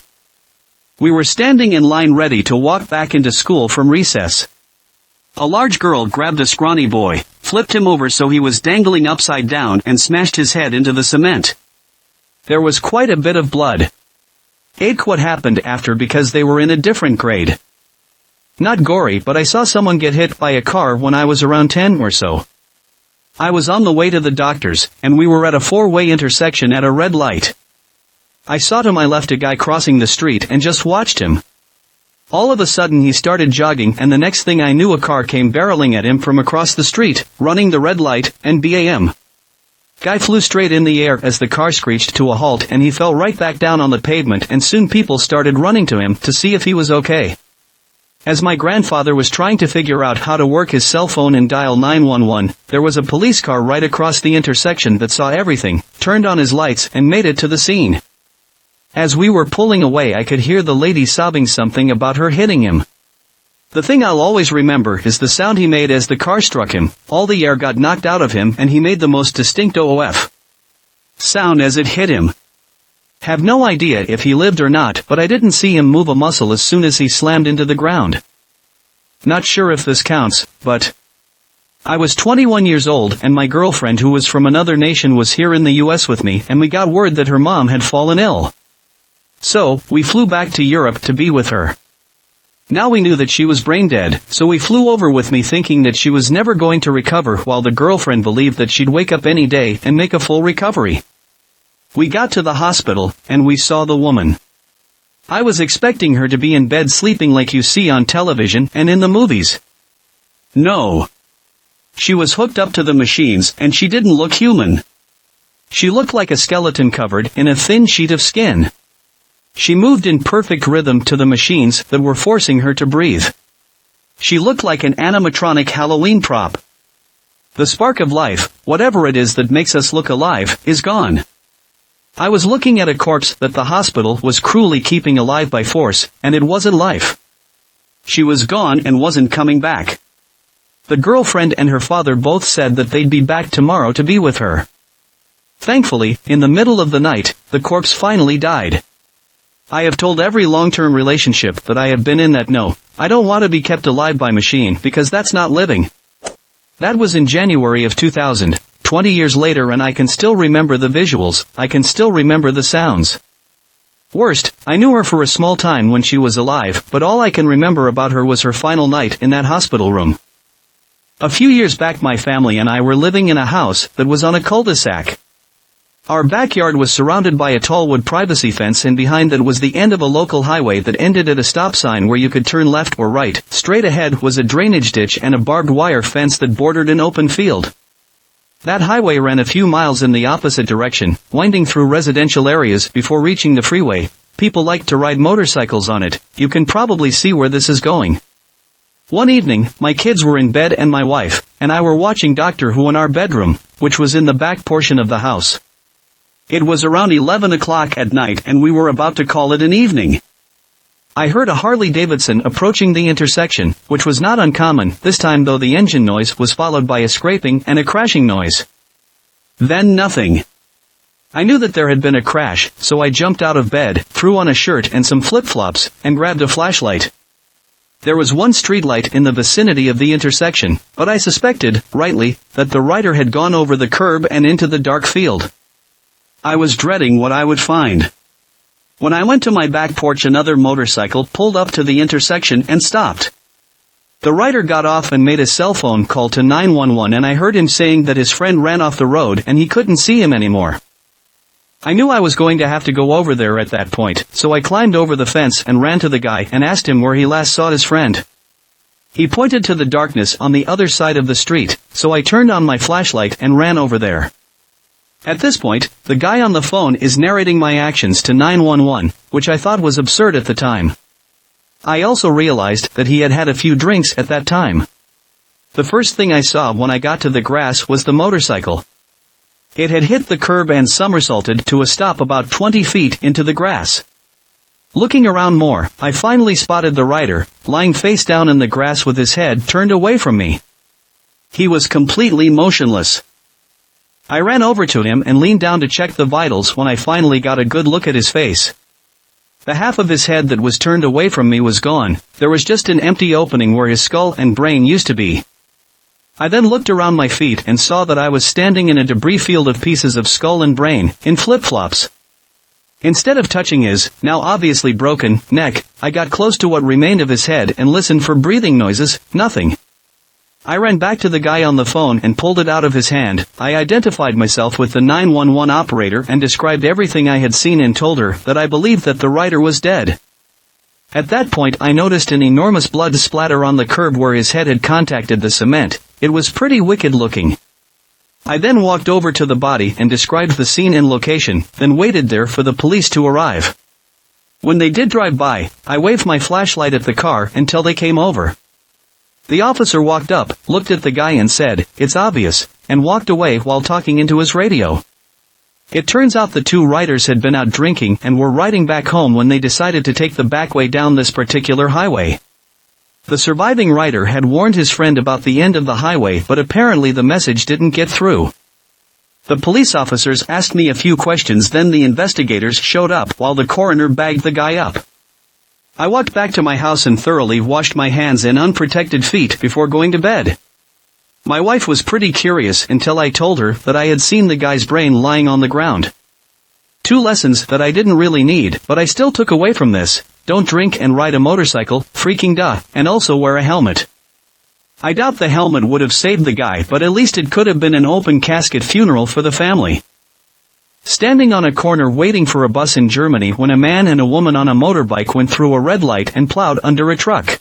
We were standing in line ready to walk back into school from recess. A large girl grabbed a scrawny boy, flipped him over so he was dangling upside down, and smashed his head into the cement. There was quite a bit of blood. Ask what happened after because they were in a different grade. Not gory, but I saw someone get hit by a car when I was around 10 or so. I was on the way to the doctor's, and we were at a four-way intersection at a red light. I saw to my left a guy crossing the street and just watched him. All of a sudden he started jogging, and the next thing I knew a car came barreling at him from across the street, running the red light, and bam. Guy flew straight in the air as the car screeched to a halt, and he fell right back down on the pavement, and soon people started running to him to see if he was okay. As my grandfather was trying to figure out how to work his cell phone and dial 911, there was a police car right across the intersection that saw everything, turned on his lights, and made it to the scene. As we were pulling away, I could hear the lady sobbing something about her hitting him. The thing I'll always remember is the sound he made as the car struck him. All the air got knocked out of him, and he made the most distinct OOF sound as it hit him. Have no idea if he lived or not, but I didn't see him move a muscle as soon as he slammed into the ground. Not sure if this counts, but I was 21 years old, and my girlfriend, who was from another nation, was here in the US with me, and we got word that her mom had fallen ill. So, we flew back to Europe to be with her. Now we knew that she was brain dead, so we flew over with me thinking that she was never going to recover, while the girlfriend believed that she'd wake up any day and make a full recovery. We got to the hospital, and we saw the woman. I was expecting her to be in bed sleeping like you see on television and in the movies. No. She was hooked up to the machines, and she didn't look human. She looked like a skeleton covered in a thin sheet of skin. She moved in perfect rhythm to the machines that were forcing her to breathe. She looked like an animatronic Halloween prop. The spark of life, whatever it is that makes us look alive, is gone. I was looking at a corpse that the hospital was cruelly keeping alive by force, and it wasn't life. She was gone and wasn't coming back. The girlfriend and her father both said that they'd be back tomorrow to be with her. Thankfully, in the middle of the night, the corpse finally died. I have told every long-term relationship that I have been in that no, I don't want to be kept alive by machine, because that's not living. That was in January of 2000, 20 years later, and I can still remember the visuals, I can still remember the sounds. Worst, I knew her for a small time when she was alive, but all I can remember about her was her final night in that hospital room. A few years back, my family and I were living in a house that was on a cul-de-sac. Our backyard was surrounded by a tall wood privacy fence, and behind that was the end of a local highway that ended at a stop sign where you could turn left or right. Straight ahead was a drainage ditch and a barbed wire fence that bordered an open field. That highway ran a few miles in the opposite direction, winding through residential areas before reaching the freeway. People liked to ride motorcycles on it. You can probably see where this is going. One evening, my kids were in bed and my wife and I were watching Doctor Who in our bedroom, which was in the back portion of the house. It was around 11 o'clock at night, and we were about to call it an evening. I heard a Harley-Davidson approaching the intersection, which was not uncommon. This time though, the engine noise was followed by a scraping and a crashing noise. Then nothing. I knew that there had been a crash, so I jumped out of bed, threw on a shirt and some flip-flops, and grabbed a flashlight. There was one streetlight in the vicinity of the intersection, but I suspected, rightly, that the rider had gone over the curb and into the dark field. I was dreading what I would find. When I went to my back porch, another motorcycle pulled up to the intersection and stopped. The rider got off and made a cell phone call to 911, and I heard him saying that his friend ran off the road and he couldn't see him anymore. I knew I was going to have to go over there at that point, so I climbed over the fence and ran to the guy and asked him where he last saw his friend. He pointed to the darkness on the other side of the street, so I turned on my flashlight and ran over there. At this point, the guy on the phone is narrating my actions to 911, which I thought was absurd at the time. I also realized that he had had a few drinks at that time. The first thing I saw when I got to the grass was the motorcycle. It had hit the curb and somersaulted to a stop about 20 feet into the grass. Looking around more, I finally spotted the rider, lying face down in the grass with his head turned away from me. He was completely motionless. I ran over to him and leaned down to check the vitals when I finally got a good look at his face. The half of his head that was turned away from me was gone. There was just an empty opening where his skull and brain used to be. I then looked around my feet and saw that I was standing in a debris field of pieces of skull and brain, in flip-flops. Instead of touching his, now obviously broken, neck, I got close to what remained of his head and listened for breathing noises. Nothing. I ran back to the guy on the phone and pulled it out of his hand. I identified myself with the 911 operator and described everything I had seen and told her that I believed that the writer was dead. At that point I noticed an enormous blood splatter on the curb where his head had contacted the cement. It was pretty wicked looking. I then walked over to the body and described the scene and location, then waited there for the police to arrive. When they did drive by, I waved my flashlight at the car until they came over. The officer walked up, looked at the guy and said, "It's obvious," and walked away while talking into his radio. It turns out the two writers had been out drinking and were riding back home when they decided to take the back way down this particular highway. The surviving writer had warned his friend about the end of the highway, but apparently the message didn't get through. The police officers asked me a few questions, then the investigators showed up while the coroner bagged the guy up. I walked back to my house and thoroughly washed my hands and unprotected feet before going to bed. My wife was pretty curious until I told her that I had seen the guy's brain lying on the ground. Two lessons that I didn't really need, but I still took away from this: don't drink and ride a motorcycle, freaking duh, and also wear a helmet. I doubt the helmet would have saved the guy, but at least it could have been an open casket funeral for the family. Standing on a corner waiting for a bus in Germany when a man and a woman on a motorbike went through a red light and plowed under a truck.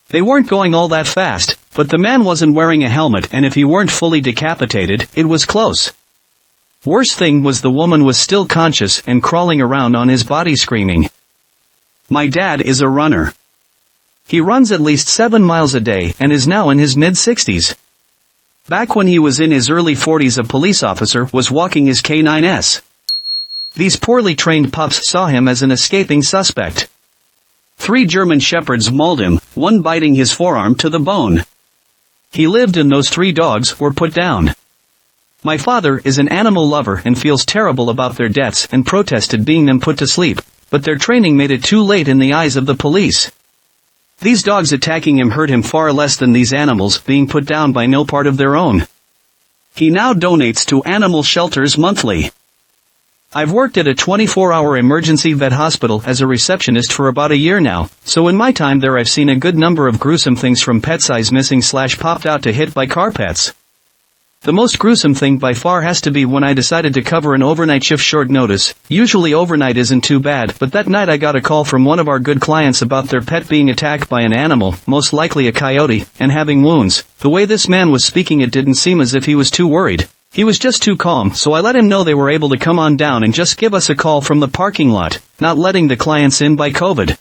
They weren't going all that fast, but the man wasn't wearing a helmet, and if he weren't fully decapitated, it was close. Worst thing was the woman was still conscious and crawling around on his body screaming. My dad is a runner. He runs at least 7 miles a day and is now in his mid-60s. Back when he was in his early 40s, a police officer was walking his K9s. These poorly trained pups saw him as an escaping suspect. 3 German shepherds mauled him, one biting his forearm to the bone. He lived and those 3 dogs were put down. My father is an animal lover and feels terrible about their deaths and protested being them put to sleep, but their training made it too late in the eyes of the police. These dogs attacking him hurt him far less than these animals being put down by no part of their own. He now donates to animal shelters monthly. I've worked at a 24-hour emergency vet hospital as a receptionist for about a year now, so in my time there I've seen a good number of gruesome things, from pet size missing / popped out to hit by car pets. The most gruesome thing by far has to be when I decided to cover an overnight shift short notice. Usually overnight isn't too bad, but that night I got a call from one of our good clients about their pet being attacked by an animal, most likely a coyote, and having wounds. The way this man was speaking, it didn't seem as if he was too worried. He was just too calm, so I let him know they were able to come on down and just give us a call from the parking lot, not letting the clients in by COVID.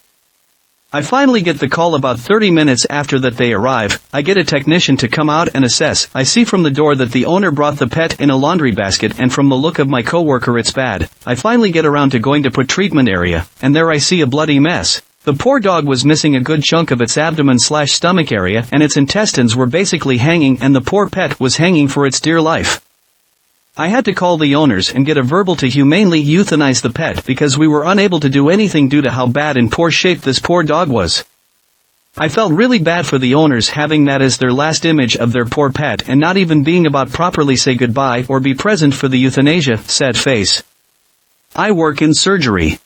I finally get the call about 30 minutes after that they arrive. I get a technician to come out and assess. I see from the door that the owner brought the pet in a laundry basket, and from the look of my coworker it's bad. I finally get around to going to put treatment area, and there I see a bloody mess. The poor dog was missing a good chunk of its abdomen / stomach area, and its intestines were basically hanging, and the poor pet was hanging for its dear life. I had to call the owners and get a verbal to humanely euthanize the pet because we were unable to do anything due to how bad and poor shape this poor dog was. I felt really bad for the owners having that as their last image of their poor pet and not even being able to properly say goodbye or be present for the euthanasia. Sad face. I work in surgery.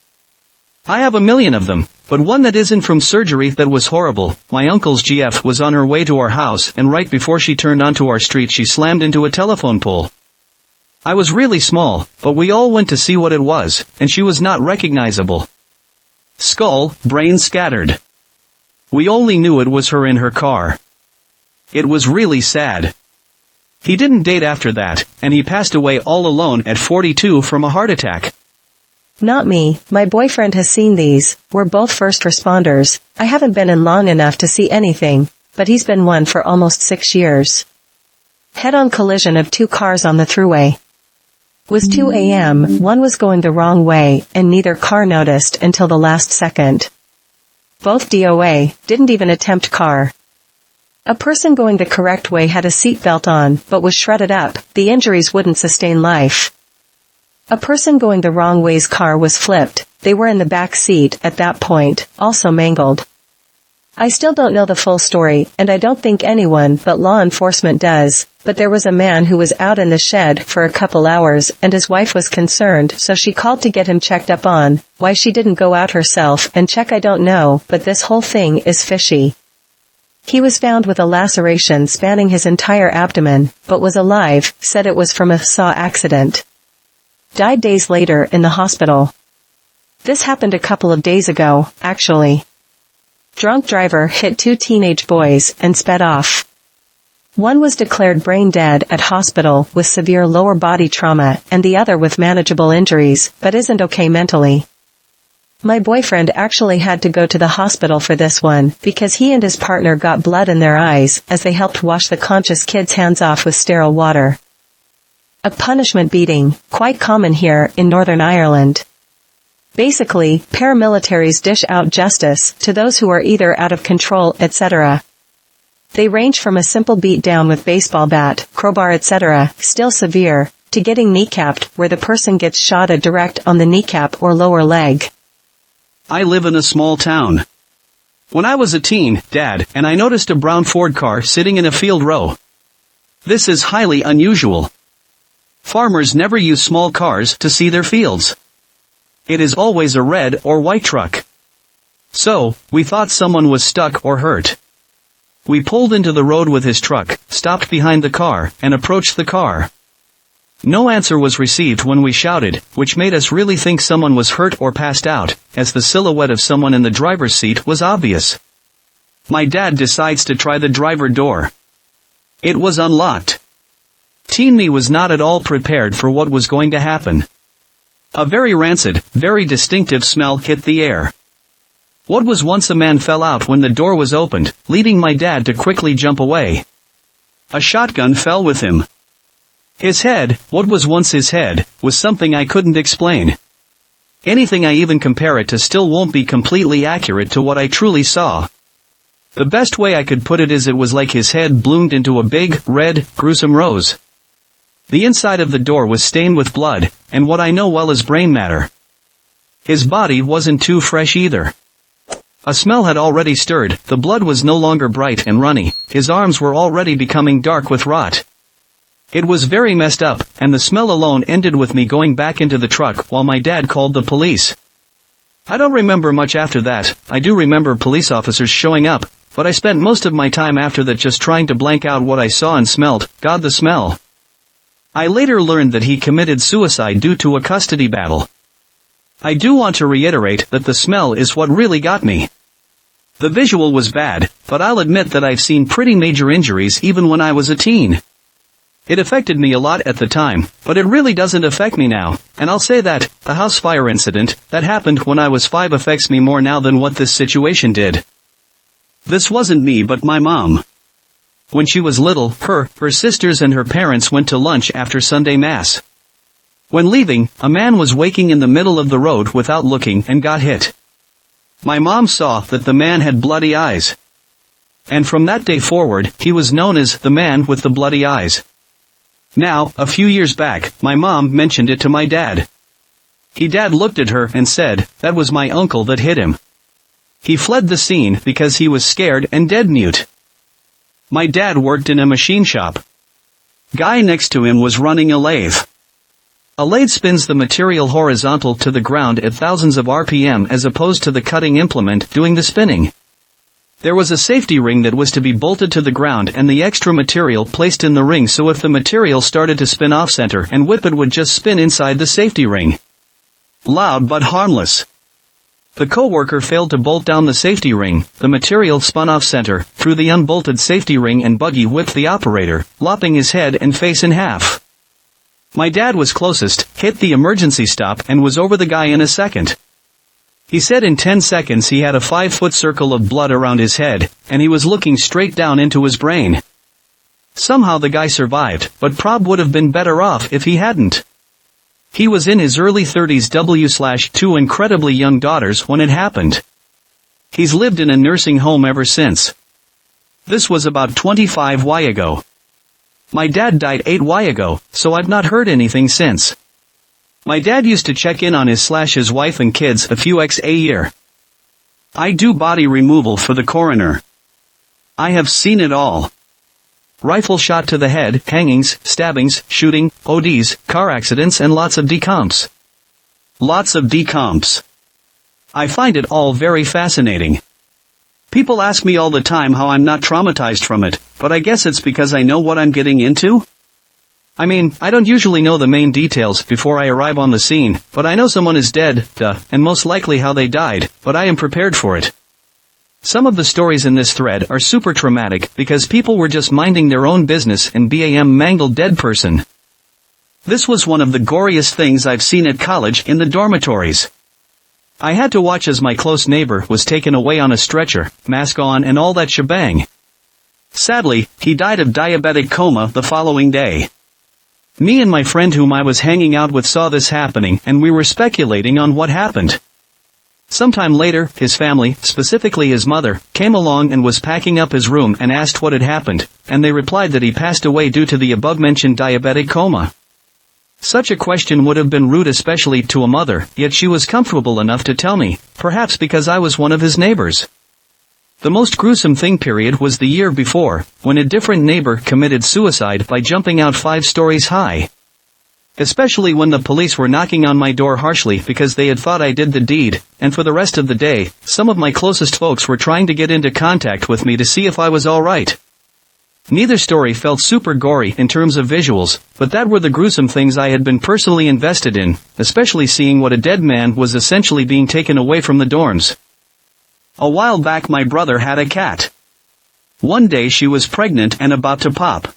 I have a million of them, but one that isn't from surgery that was horrible. My uncle's GF was on her way to our house, and right before she turned onto our street she slammed into a telephone pole. I was really small, but we all went to see what it was, and she was not recognizable. Skull, brain scattered. We only knew it was her in her car. It was really sad. He didn't date after that, and he passed away all alone at 42 from a heart attack. Not me, my boyfriend has seen these. We're both first responders. I haven't been in long enough to see anything, but he's been one for almost 6 years. Head-on collision of 2 cars on the thruway. Was 2 a.m., one was going the wrong way, and neither car noticed until the last second. Both DOA, didn't even attempt car. A person going the correct way had a seatbelt on, but was shredded up. The injuries wouldn't sustain life. A person going the wrong way's car was flipped. They were in the back seat at that point, also mangled. I still don't know the full story, and I don't think anyone but law enforcement does, but there was a man who was out in the shed for a couple hours, and his wife was concerned, so she called to get him checked up on. Why she didn't go out herself and check I don't know, but this whole thing is fishy. He was found with a laceration spanning his entire abdomen, but was alive, said it was from a saw accident. Died days later in the hospital. This happened a couple of days ago, actually. Drunk driver hit 2 teenage boys and sped off. One was declared brain dead at hospital with severe lower body trauma and the other with manageable injuries, but isn't okay mentally. My boyfriend actually had to go to the hospital for this one because he and his partner got blood in their eyes as they helped wash the conscious kid's hands off with sterile water. A punishment beating, quite common here in Northern Ireland. Basically, paramilitaries dish out justice to those who are either out of control, etc. They range from a simple beat down with baseball bat, crowbar, etc., still severe, to getting kneecapped where the person gets shot a direct on the kneecap or lower leg. I live in a small town. When I was a teen, Dad and I noticed a brown Ford car sitting in a field row. This is highly unusual. Farmers never use small cars to see their fields. It is always a red or white truck. So, we thought someone was stuck or hurt. We pulled into the road with his truck, stopped behind the car, and approached the car. No answer was received when we shouted, which made us really think someone was hurt or passed out, as the silhouette of someone in the driver's seat was obvious. My dad decides to try the driver door. It was unlocked. Teen me was not at all prepared for what was going to happen. A very rancid, very distinctive smell hit the air. What was once a man fell out when the door was opened, leading my dad to quickly jump away. A shotgun fell with him. His head, what was once his head, was something I couldn't explain. Anything I even compare it to still won't be completely accurate to what I truly saw. The best way I could put it is it was like his head bloomed into a big, red, gruesome rose. The inside of the door was stained with blood, and what I know well is brain matter. His body wasn't too fresh either. A smell had already stirred, the blood was no longer bright and runny, his arms were already becoming dark with rot. It was very messed up, and the smell alone ended with me going back into the truck while my dad called the police. I don't remember much after that. I do remember police officers showing up, but I spent most of my time after that just trying to blank out what I saw and smelled. God, the smell. I later learned that he committed suicide due to a custody battle. I do want to reiterate that the smell is what really got me. The visual was bad, but I'll admit that I've seen pretty major injuries even when I was a teen. It affected me a lot at the time, but it really doesn't affect me now, and I'll say that, the house fire incident, that happened when I was 5 affects me more now than what this situation did. This wasn't me but my mom. When she was little, her sisters and her parents went to lunch after Sunday Mass. When leaving, a man was waking in the middle of the road without looking and got hit. My mom saw that the man had bloody eyes. And from that day forward, he was known as the man with the bloody eyes. Now, a few years back, my mom mentioned it to my dad. Dad looked at her and said, "That was my uncle that hit him." He fled the scene because he was scared and dead mute. My dad worked in a machine shop. Guy next to him was running a lathe. A lathe spins the material horizontal to the ground at thousands of RPM as opposed to the cutting implement doing the spinning. There was a safety ring that was to be bolted to the ground and the extra material placed in the ring so if the material started to spin off-center and whip it would just spin inside the safety ring. Loud but harmless. The coworker failed to bolt down the safety ring, the material spun off-center, through the unbolted safety ring and buggy whipped the operator, lopping his head and face in half. My dad was closest, hit the emergency stop and was over the guy in a second. He said in 10 seconds he had a 5-foot circle of blood around his head, and he was looking straight down into his brain. Somehow the guy survived, but prob would have been better off if he hadn't. He was in his early 30s W/2 incredibly young daughters when it happened. He's lived in a nursing home ever since. This was about 25 years ago. My dad died 8 years ago, so I've not heard anything since. My dad used to check in on his wife and kids a few a year. I do body removal for the coroner. I have seen it all. Rifle shot to the head, hangings, stabbings, shooting, ODs, car accidents and lots of decomps. Lots of decomps. I find it all very fascinating. People ask me all the time how I'm not traumatized from it, but I guess it's because I know what I'm getting into? I mean, I don't usually know the main details before I arrive on the scene, but I know someone is dead, and most likely how they died, but I am prepared for it. Some of the stories in this thread are super traumatic because people were just minding their own business and bam mangled dead person. This was one of the goriest things I've seen at college in the dormitories. I had to watch as my close neighbor was taken away on a stretcher, mask on and all that shebang. Sadly, he died of diabetic coma the following day. Me and my friend whom I was hanging out with saw this happening and we were speculating on what happened. Sometime later, his family, specifically his mother, came along and was packing up his room and asked what had happened, and they replied that he passed away due to the above-mentioned diabetic coma. Such a question would have been rude especially to a mother, yet she was comfortable enough to tell me, perhaps because I was one of his neighbors. The most gruesome thing period was the year before, when a different neighbor committed suicide by jumping out 5 stories high. Especially when the police were knocking on my door harshly because they had thought I did the deed, and for the rest of the day, some of my closest folks were trying to get into contact with me to see if I was alright. Neither story felt super gory in terms of visuals, but that were the gruesome things I had been personally invested in, especially seeing what a dead man was essentially being taken away from the dorms. A while back my brother had a cat. One day she was pregnant and about to pop.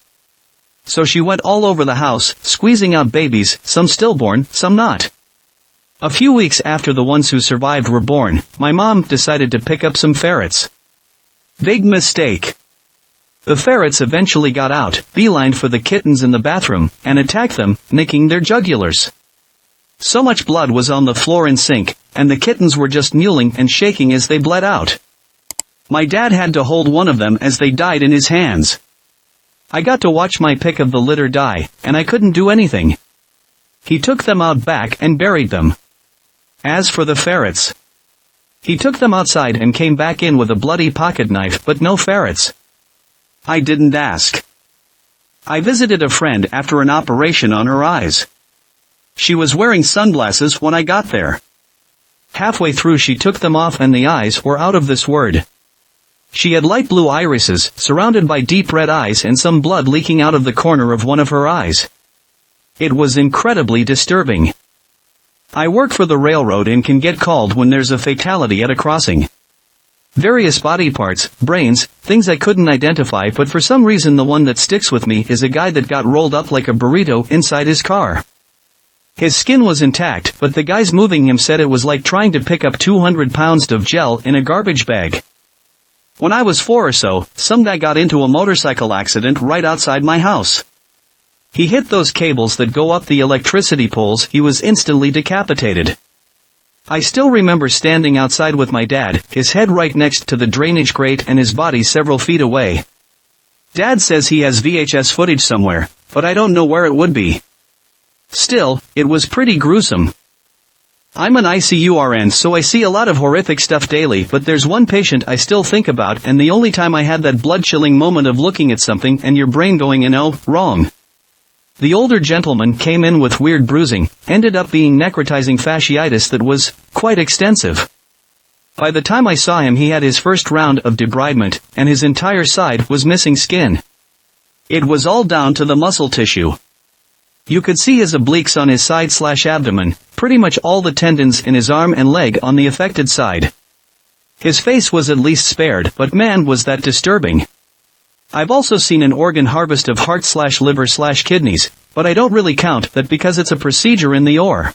So she went all over the house, squeezing out babies, some stillborn, some not. A few weeks after the ones who survived were born, my mom decided to pick up some ferrets. Big mistake. The ferrets eventually got out, beelined for the kittens in the bathroom, and attacked them, nicking their jugulars. So much blood was on the floor and sink, and the kittens were just mewling and shaking as they bled out. My dad had to hold one of them as they died in his hands. I got to watch my pick of the litter die, and I couldn't do anything. He took them out back and buried them. As for the ferrets, he took them outside and came back in with a bloody pocket knife but no ferrets. I didn't ask. I visited a friend after an operation on her eyes. She was wearing sunglasses when I got there. Halfway through she took them off and the eyes were out of this word. She had light blue irises, surrounded by deep red eyes and some blood leaking out of the corner of one of her eyes. It was incredibly disturbing. I work for the railroad and can get called when there's a fatality at a crossing. Various body parts, brains, things I couldn't identify, but for some reason the one that sticks with me is a guy that got rolled up like a burrito inside his car. His skin was intact, but the guys moving him said it was like trying to pick up 200 pounds of gel in a garbage bag. When I was 4 or so, some guy got into a motorcycle accident right outside my house. He hit those cables that go up the electricity poles. He was instantly decapitated. I still remember standing outside with my dad, his head right next to the drainage grate and his body several feet away. Dad says he has VHS footage somewhere, but I don't know where it would be. Still, it was pretty gruesome. I'm an ICU RN, so I see a lot of horrific stuff daily, but there's one patient I still think about, and the only time I had that blood-chilling moment of looking at something and your brain going wrong. The older gentleman came in with weird bruising, ended up being necrotizing fasciitis that was quite extensive. By the time I saw him he had his first round of debridement, and his entire side was missing skin. It was all down to the muscle tissue. You could see his obliques on his side/abdomen, pretty much all the tendons in his arm and leg on the affected side. His face was at least spared, but man was that disturbing. I've also seen an organ harvest of heart/liver/kidneys, but I don't really count that because it's a procedure in the OR.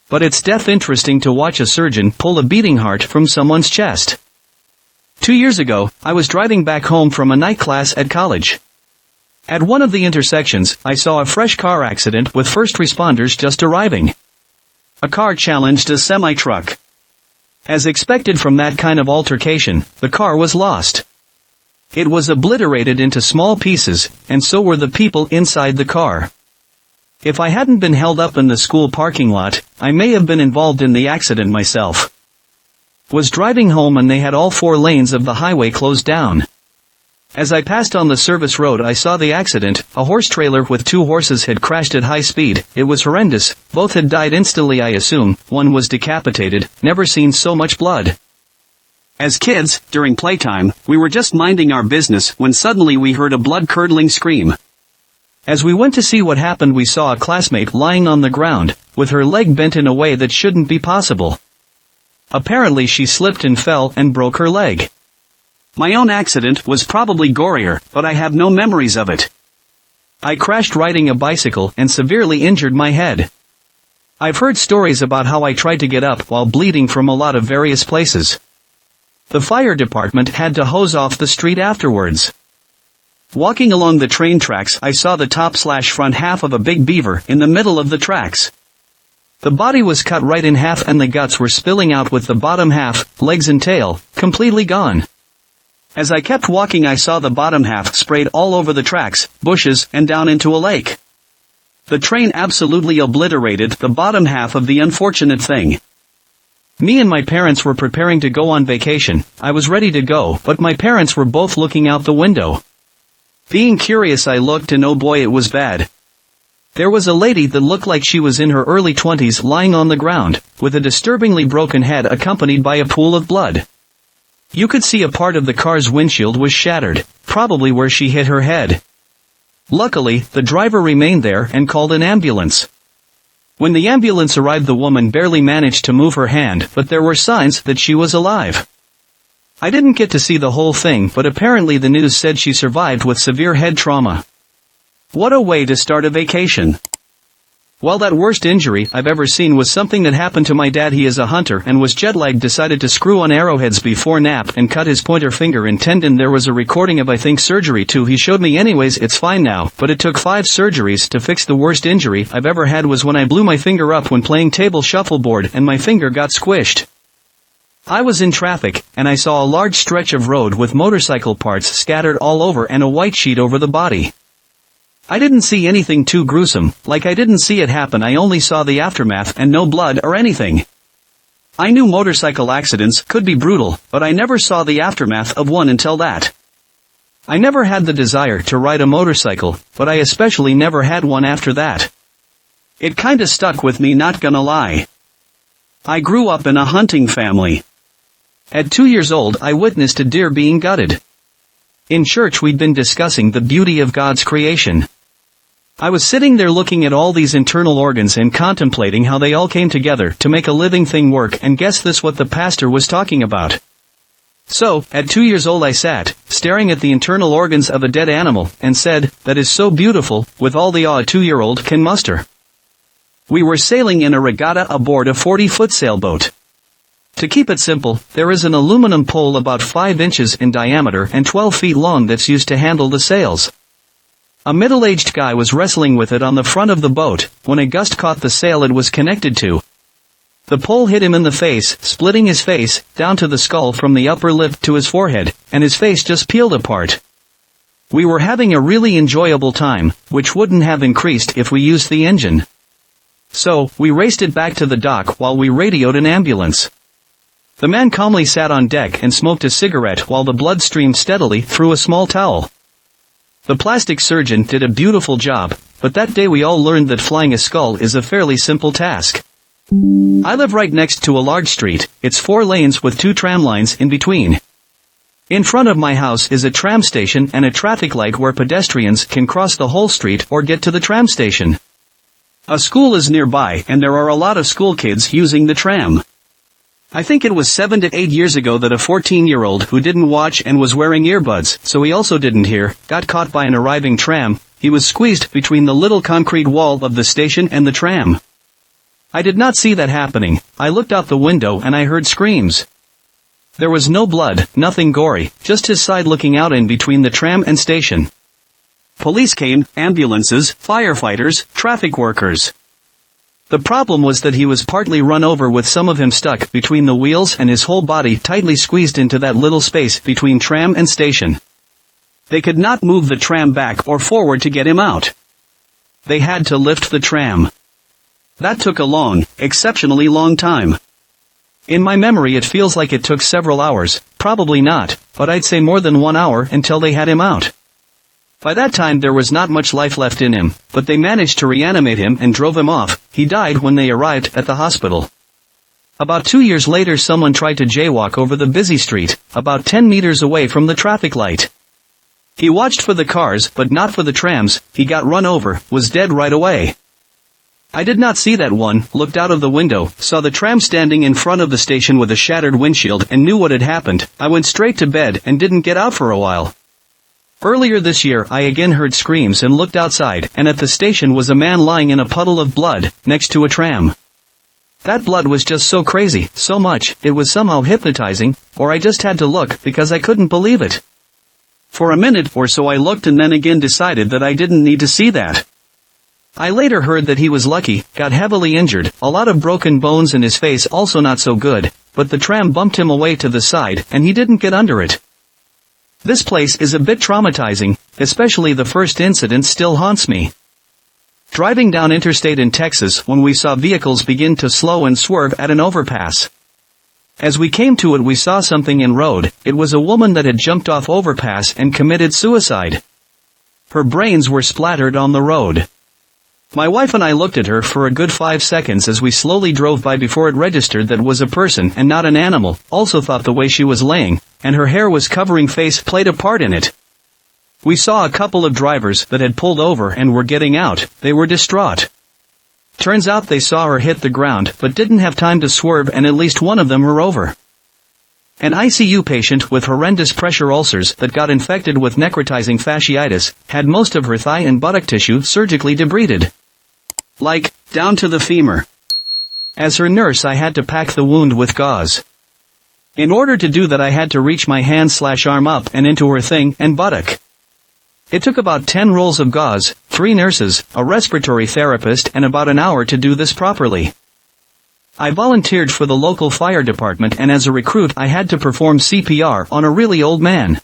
But it's death interesting to watch a surgeon pull a beating heart from someone's chest. 2 years ago, I was driving back home from a night class at college. At one of the intersections, I saw a fresh car accident with first responders just arriving. A car challenged a semi-truck. As expected from that kind of altercation, the car was lost. It was obliterated into small pieces, and so were the people inside the car. If I hadn't been held up in the school parking lot, I may have been involved in the accident myself. Was driving home and they had all 4 lanes of the highway closed down. As I passed on the service road I saw the accident. A horse trailer with 2 horses had crashed at high speed. It was horrendous. Both had died instantly I assume. One was decapitated. Never seen so much blood. As kids, during playtime, we were just minding our business when suddenly we heard a blood-curdling scream. As we went to see what happened, we saw a classmate lying on the ground, with her leg bent in a way that shouldn't be possible. Apparently she slipped and fell and broke her leg. My own accident was probably gorier, but I have no memories of it. I crashed riding a bicycle and severely injured my head. I've heard stories about how I tried to get up while bleeding from a lot of various places. The fire department had to hose off the street afterwards. Walking along the train tracks, I saw the top/front half of a big beaver in the middle of the tracks. The body was cut right in half and the guts were spilling out with the bottom half, legs and tail, completely gone. As I kept walking, I saw the bottom half sprayed all over the tracks, bushes, and down into a lake. The train absolutely obliterated the bottom half of the unfortunate thing. Me and my parents were preparing to go on vacation. I was ready to go, but my parents were both looking out the window. Being curious, I looked and oh boy, it was bad. There was a lady that looked like she was in her early 20s lying on the ground, with a disturbingly broken head accompanied by a pool of blood. You could see a part of the car's windshield was shattered, probably where she hit her head. Luckily, the driver remained there and called an ambulance. When the ambulance arrived, the woman barely managed to move her hand, but there were signs that she was alive. I didn't get to see the whole thing, but apparently the news said she survived with severe head trauma. What a way to start a vacation. Well, that worst injury I've ever seen was something that happened to my dad. He is a hunter and was jet-lagged, decided to screw on arrowheads before nap and cut his pointer finger in tendon. There was a recording of, I think, surgery too. He showed me. Anyways, it's fine now, but it took 5 surgeries to fix. The worst injury I've ever had was when I blew my finger up when playing table shuffleboard and my finger got squished. I was in traffic, and I saw a large stretch of road with motorcycle parts scattered all over and a white sheet over the body. I didn't see anything too gruesome, like I didn't see it happen. I only saw the aftermath and no blood or anything. I knew motorcycle accidents could be brutal, but I never saw the aftermath of one until that. I never had the desire to ride a motorcycle, but I especially never had one after that. It kinda stuck with me, not gonna lie. I grew up in a hunting family. At 2 years old, I witnessed a deer being gutted. In church, we'd been discussing the beauty of God's creation. I was sitting there looking at all these internal organs and contemplating how they all came together to make a living thing work, and guess this, what the pastor was talking about. So, at 2 years old, I sat, staring at the internal organs of a dead animal, and said, "That is so beautiful," with all the awe a 2-year-old can muster. We were sailing in a regatta aboard a 40-foot sailboat. To keep it simple, there is an aluminum pole about 5 inches in diameter and 12 feet long that's used to handle the sails. A middle-aged guy was wrestling with it on the front of the boat, when a gust caught the sail it was connected to. The pole hit him in the face, splitting his face, down to the skull from the upper lip to his forehead, and his face just peeled apart. We were having a really enjoyable time, which wouldn't have increased if we used the engine. So, we raced it back to the dock while we radioed an ambulance. The man calmly sat on deck and smoked a cigarette while the blood streamed steadily through a small towel. The plastic surgeon did a beautiful job, but that day we all learned that flying a skull is a fairly simple task. I live right next to a large street. It's 4 lanes with 2 tram lines in between. In front of my house is a tram station and a traffic light where pedestrians can cross the whole street or get to the tram station. A school is nearby and there are a lot of school kids using the tram. I think it was 7 to 8 years ago that a 14-year-old who didn't watch and was wearing earbuds, so he also didn't hear, got caught by an arriving tram. He was squeezed between the little concrete wall of the station and the tram. I did not see that happening. I looked out the window and I heard screams. There was no blood, nothing gory, just his side looking out in between the tram and station. Police came, ambulances, firefighters, traffic workers. The problem was that he was partly run over with some of him stuck between the wheels and his whole body tightly squeezed into that little space between tram and station. They could not move the tram back or forward to get him out. They had to lift the tram. That took a long, exceptionally long time. In my memory it feels like it took several hours, probably not, but I'd say more than 1 hour until they had him out. By that time there was not much life left in him, but they managed to reanimate him and drove him off. He died when they arrived at the hospital. About 2 years later someone tried to jaywalk over the busy street, about 10 meters away from the traffic light. He watched for the cars, but not for the trams. He got run over, was dead right away. I did not see that one, looked out of the window, saw the tram standing in front of the station with a shattered windshield and knew what had happened. I went straight to bed and didn't get out for a while. Earlier this year I again heard screams and looked outside, and at the station was a man lying in a puddle of blood, next to a tram. That blood was just so crazy, so much, it was somehow hypnotizing, or I just had to look because I couldn't believe it. For a minute or so I looked and then again decided that I didn't need to see that. I later heard that he was lucky, got heavily injured, a lot of broken bones in his face also not so good, but the tram bumped him away to the side and he didn't get under it. This place is a bit traumatizing, especially the first incident still haunts me. Driving down interstate in Texas when we saw vehicles begin to slow and swerve at an overpass. As we came to it we saw something in road. It was a woman that had jumped off overpass and committed suicide. Her brains were splattered on the road. My wife and I looked at her for a good 5 seconds as we slowly drove by before it registered that was a person and not an animal, also thought the way she was laying, and her hair was covering face played a part in it. We saw a couple of drivers that had pulled over and were getting out. They were distraught. Turns out they saw her hit the ground but didn't have time to swerve and at least one of them were over. An ICU patient with horrendous pressure ulcers that got infected with necrotizing fasciitis had most of her thigh and buttock tissue surgically debrided. Like, down to the femur. As her nurse I had to pack the wound with gauze. In order to do that I had to reach my hand/arm up and into her thing and buttock. It took about 10 rolls of gauze, 3 nurses, a respiratory therapist and about an hour to do this properly. I volunteered for the local fire department and as a recruit I had to perform CPR on a really old man.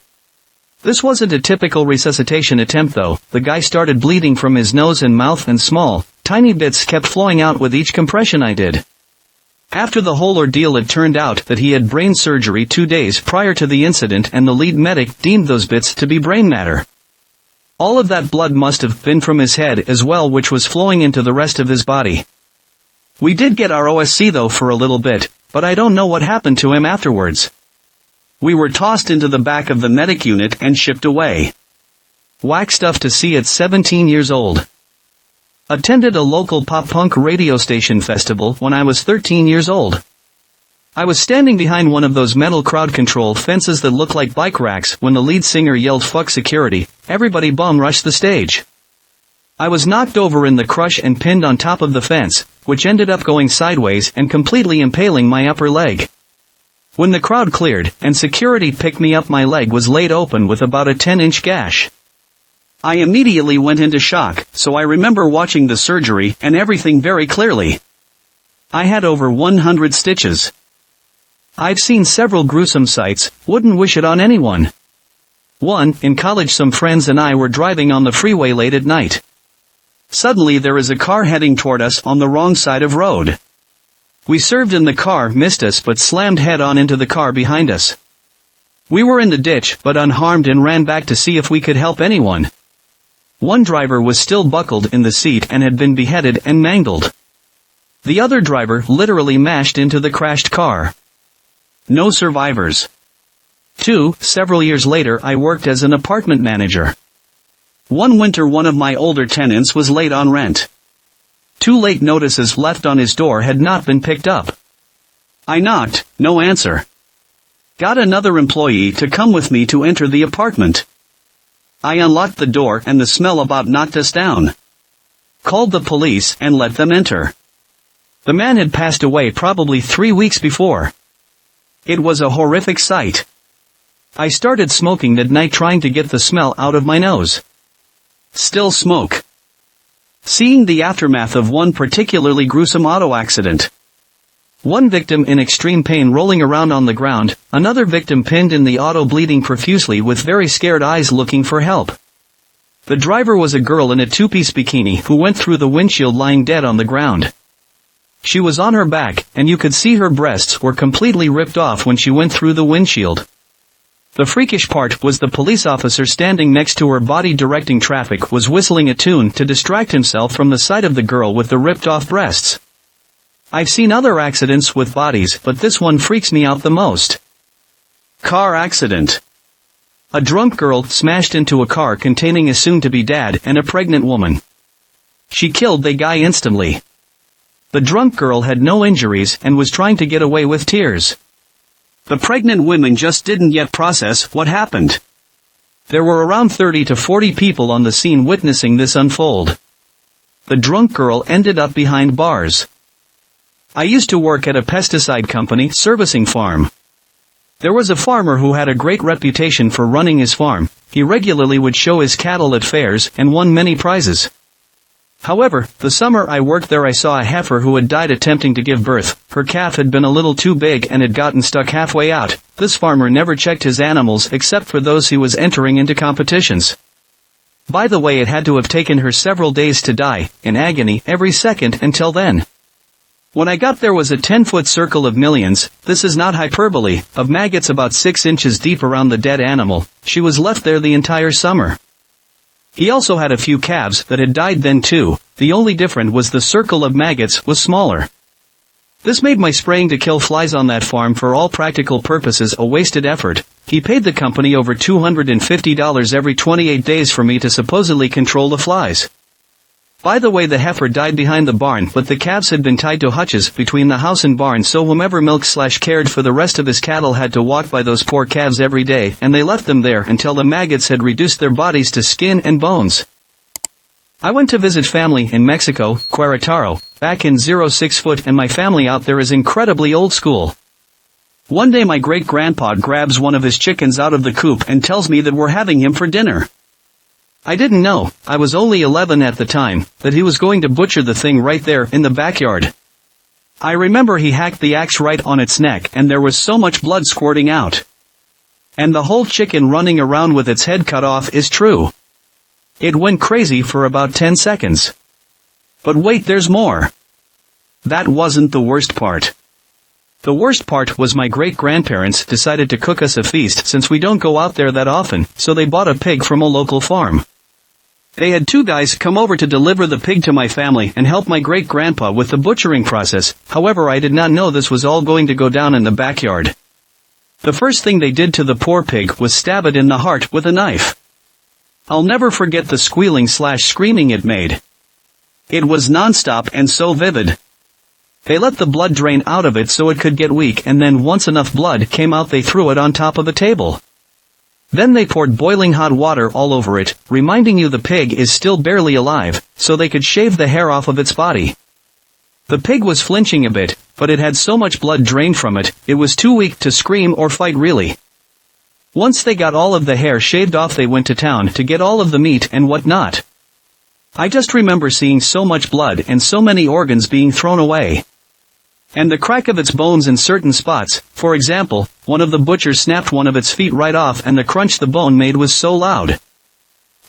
This wasn't a typical resuscitation attempt though. The guy started bleeding from his nose and mouth and small, tiny bits kept flowing out with each compression I did. After the whole ordeal it turned out that he had brain surgery 2 days prior to the incident and the lead medic deemed those bits to be brain matter. All of that blood must have been from his head as well, which was flowing into the rest of his body. We did get our OSC though for a little bit, but I don't know what happened to him afterwards. We were tossed into the back of the medic unit and shipped away. Whack stuff to see at 17 years old. Attended a local pop-punk radio station festival when I was 13 years old. I was standing behind one of those metal crowd control fences that look like bike racks when the lead singer yelled "fuck security." Everybody bum rushed the stage. I was knocked over in the crush and pinned on top of the fence, which ended up going sideways and completely impaling my upper leg. When the crowd cleared and security picked me up my leg was laid open with about a 10-inch gash. I immediately went into shock, so I remember watching the surgery and everything very clearly. I had over 100 stitches. I've seen several gruesome sights, wouldn't wish it on anyone. One, in college some friends and I were driving on the freeway late at night. Suddenly there is a car heading toward us on the wrong side of road. We swerved in the car, missed us but slammed head on into the car behind us. We were in the ditch but unharmed and ran back to see if we could help anyone. One driver was still buckled in the seat and had been beheaded and mangled. The other driver literally mashed into the crashed car. No survivors. 2, several years later I worked as an apartment manager. One winter one of my older tenants was late on rent. 2 late notices left on his door had not been picked up. I knocked, no answer. Got another employee to come with me to enter the apartment. I unlocked the door and the smell about knocked us down. Called the police and let them enter. The man had passed away probably 3 weeks before. It was a horrific sight. I started smoking that night trying to get the smell out of my nose. Still smoke. Seeing the aftermath of one particularly gruesome auto accident. One victim in extreme pain rolling around on the ground, another victim pinned in the auto bleeding profusely with very scared eyes looking for help. The driver was a girl in a 2-piece bikini who went through the windshield lying dead on the ground. She was on her back, and you could see her breasts were completely ripped off when she went through the windshield. The freakish part was the police officer standing next to her body directing traffic was whistling a tune to distract himself from the sight of the girl with the ripped off breasts. I've seen other accidents with bodies, but this one freaks me out the most. Car accident. A drunk girl smashed into a car containing a soon-to-be dad and a pregnant woman. She killed the guy instantly. The drunk girl had no injuries and was trying to get away with tears. The pregnant woman just didn't yet process what happened. There were around 30 to 40 people on the scene witnessing this unfold. The drunk girl ended up behind bars. I used to work at a pesticide company servicing farm. There was a farmer who had a great reputation for running his farm. He regularly would show his cattle at fairs and won many prizes. However, the summer I worked there I saw a heifer who had died attempting to give birth. Her calf had been a little too big and had gotten stuck halfway out. This farmer never checked his animals except for those he was entering into competitions. By the way, it had to have taken her several days to die, in agony, every second until then. When I got there was a 10-foot circle of millions, this is not hyperbole, of maggots about 6 inches deep around the dead animal. She was left there the entire summer. He also had a few calves that had died then too. The only difference was the circle of maggots was smaller. This made my spraying to kill flies on that farm for all practical purposes a wasted effort. He paid the company over $250 every 28 days for me to supposedly control the flies. By the way, the heifer died behind the barn, but the calves had been tied to hutches between the house and barn, so whomever milked/cared for the rest of his cattle had to walk by those poor calves every day, and they left them there until the maggots had reduced their bodies to skin and bones. I went to visit family in Mexico, Querétaro, back in 06 foot, and my family out there is incredibly old school. One day my great-grandpa grabs one of his chickens out of the coop and tells me that we're having him for dinner. I didn't know, I was only 11 at the time, that he was going to butcher the thing right there in the backyard. I remember he hacked the axe right on its neck and there was so much blood squirting out. And the whole chicken running around with its head cut off is true. It went crazy for about 10 seconds. But wait, there's more. That wasn't the worst part. The worst part was my great-grandparents decided to cook us a feast since we don't go out there that often, so they bought a pig from a local farm. They had 2 guys come over to deliver the pig to my family and help my great-grandpa with the butchering process. However, I did not know this was all going to go down in the backyard. The first thing they did to the poor pig was stab it in the heart with a knife. I'll never forget the squealing/screaming it made. It was non-stop and so vivid. They let the blood drain out of it so it could get weak, and then once enough blood came out they threw it on top of a table. Then they poured boiling hot water all over it, reminding you the pig is still barely alive, so they could shave the hair off of its body. The pig was flinching a bit, but it had so much blood drained from it, it was too weak to scream or fight really. Once they got all of the hair shaved off they went to town to get all of the meat and whatnot. I just remember seeing so much blood and so many organs being thrown away. And the crack of its bones in certain spots. For example, one of the butchers snapped one of its feet right off and the crunch the bone made was so loud.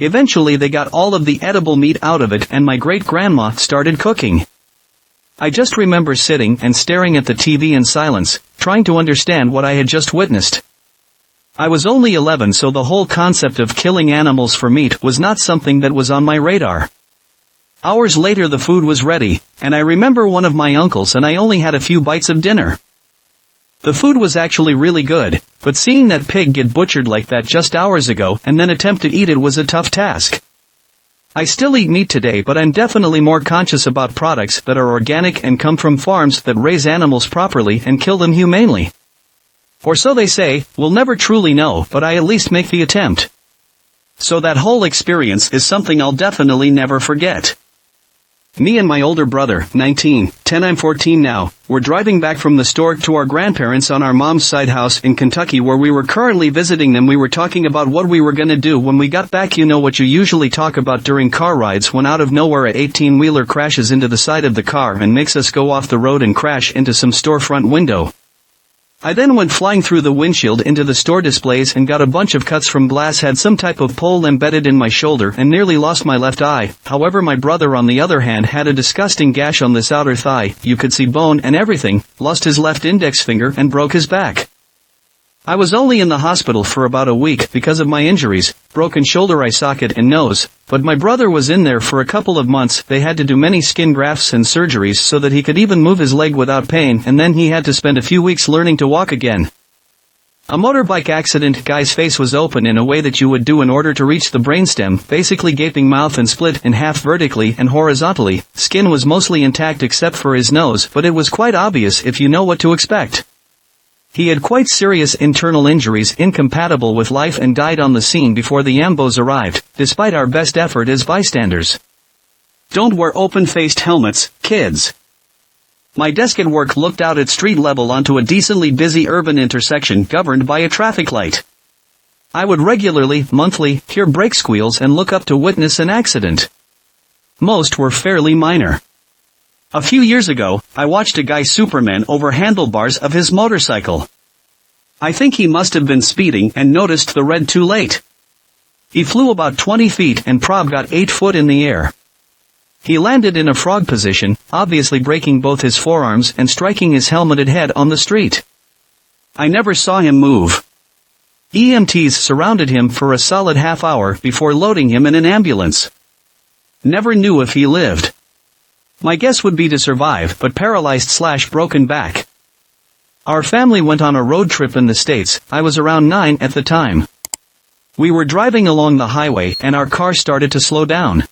Eventually they got all of the edible meat out of it and my great-grandma started cooking. I just remember sitting and staring at the TV in silence, trying to understand what I had just witnessed. I was only 11, so the whole concept of killing animals for meat was not something that was on my radar. Hours later the food was ready, and I remember one of my uncles and I only had a few bites of dinner. The food was actually really good, but seeing that pig get butchered like that just hours ago and then attempt to eat it was a tough task. I still eat meat today, but I'm definitely more conscious about products that are organic and come from farms that raise animals properly and kill them humanely. Or so they say. We'll never truly know, but I at least make the attempt. So that whole experience is something I'll definitely never forget. Me and my older brother, 19, 10 I'm 14 now, were driving back from the store to our grandparents on our mom's side house in Kentucky where we were currently visiting them. We were talking about what we were gonna do when we got back. You know what you usually talk about during car rides when out of nowhere a 18-wheeler crashes into the side of the car and makes us go off the road and crash into some storefront window. I then went flying through the windshield into the store displays and got a bunch of cuts from glass, had some type of pole embedded in my shoulder and nearly lost my left eye. However, my brother on the other hand had a disgusting gash on this outer thigh, you could see bone and everything, lost his left index finger and broke his back. I was only in the hospital for about a week because of my injuries, broken shoulder, eye socket and nose, but my brother was in there for a couple of months. They had to do many skin grafts and surgeries so that he could even move his leg without pain, and then he had to spend a few weeks learning to walk again. A motorbike accident. Guy's face was open in a way that you would do in order to reach the brainstem, basically gaping mouth and split in half vertically and horizontally. Skin was mostly intact except for his nose, but it was quite obvious if you know what to expect. He had quite serious internal injuries incompatible with life and died on the scene before the ambos arrived, despite our best effort as bystanders. Don't wear open-faced helmets, kids. My desk at work looked out at street level onto a decently busy urban intersection governed by a traffic light. I would regularly, monthly, hear brake squeals and look up to witness an accident. Most were fairly minor. A few years ago, I watched a guy Superman over handlebars of his motorcycle. I think he must have been speeding and noticed the red too late. He flew about 20 feet and prob got 8 foot in the air. He landed in a frog position, obviously breaking both his forearms and striking his helmeted head on the street. I never saw him move. EMTs surrounded him for a solid half hour before loading him in an ambulance. Never knew if he lived. My guess would be to survive, but paralyzed/broken back. Our family went on a road trip in the States. I was around 9 at the time. We were driving along the highway and our car started to slow down.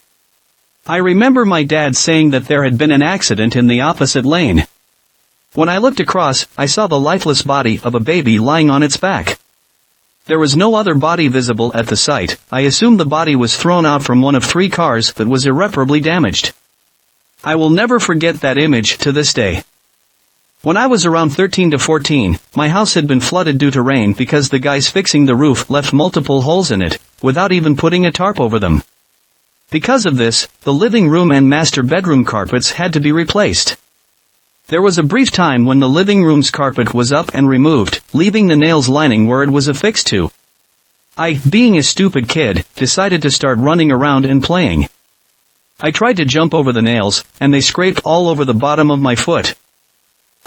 I remember my dad saying that there had been an accident in the opposite lane. When I looked across, I saw the lifeless body of a baby lying on its back. There was no other body visible at the site. I assumed the body was thrown out from one of 3 cars that was irreparably damaged. I will never forget that image to this day. When I was around 13 to 14, my house had been flooded due to rain because the guys fixing the roof left multiple holes in it, without even putting a tarp over them. Because of this, the living room and master bedroom carpets had to be replaced. There was a brief time when the living room's carpet was up and removed, leaving the nails lining where it was affixed to. I, being a stupid kid, decided to start running around and playing. I tried to jump over the nails, and they scraped all over the bottom of my foot.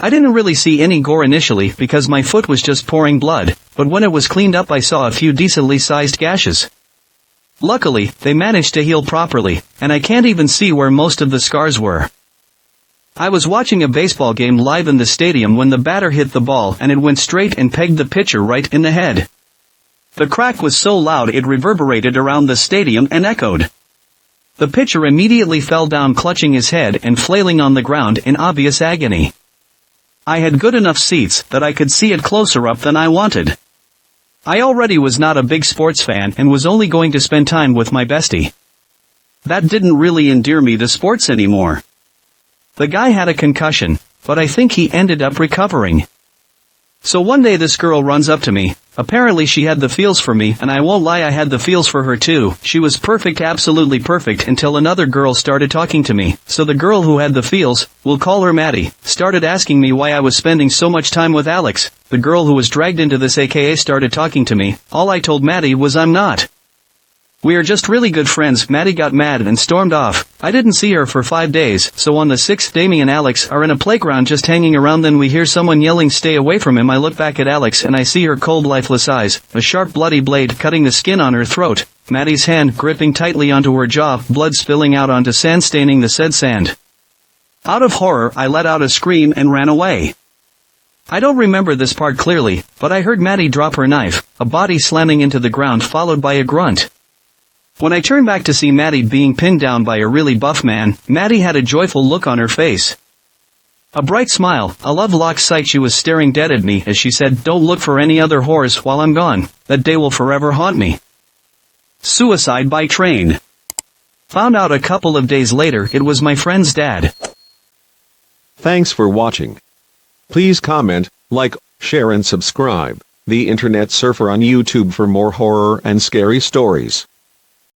I didn't really see any gore initially because my foot was just pouring blood, but when it was cleaned up I saw a few decently sized gashes. Luckily, they managed to heal properly, and I can't even see where most of the scars were. I was watching a baseball game live in the stadium when the batter hit the ball and it went straight and pegged the pitcher right in the head. The crack was so loud it reverberated around the stadium and echoed. The pitcher immediately fell down clutching his head and flailing on the ground in obvious agony. I had good enough seats that I could see it closer up than I wanted. I already was not a big sports fan and was only going to spend time with my bestie. That didn't really endear me to sports anymore. The guy had a concussion, but I think he ended up recovering. So one day this girl runs up to me. Apparently she had the feels for me, and I won't lie, I had the feels for her too. She was perfect, absolutely perfect, until another girl started talking to me. So the girl who had the feels, we'll call her Maddie, started asking me why I was spending so much time with Alex. The girl who was dragged into this aka started talking to me. All I told Maddie was I'm not. We are just really good friends. Maddie got mad and stormed off. I didn't see her for 5 days, so on the 6th day me and Alex are in a playground just hanging around, then we hear someone yelling stay away from him. I look back at Alex and I see her cold lifeless eyes, a sharp bloody blade cutting the skin on her throat, Maddie's hand gripping tightly onto her jaw, blood spilling out onto sand staining the said sand. Out of horror I let out a scream and ran away. I don't remember this part clearly, but I heard Maddie drop her knife, a body slamming into the ground followed by a grunt. When I turned back to see Maddie being pinned down by a really buff man, Maddie had a joyful look on her face. A bright smile, a love-locked sight. She was staring dead at me as she said, "Don't look for any other whores while I'm gone. That day will forever haunt me." Suicide by train. Found out a couple of days later it was my friend's dad. Thanks for watching. Please comment, like, share and subscribe. The Internet Surfer on YouTube for more horror and scary stories.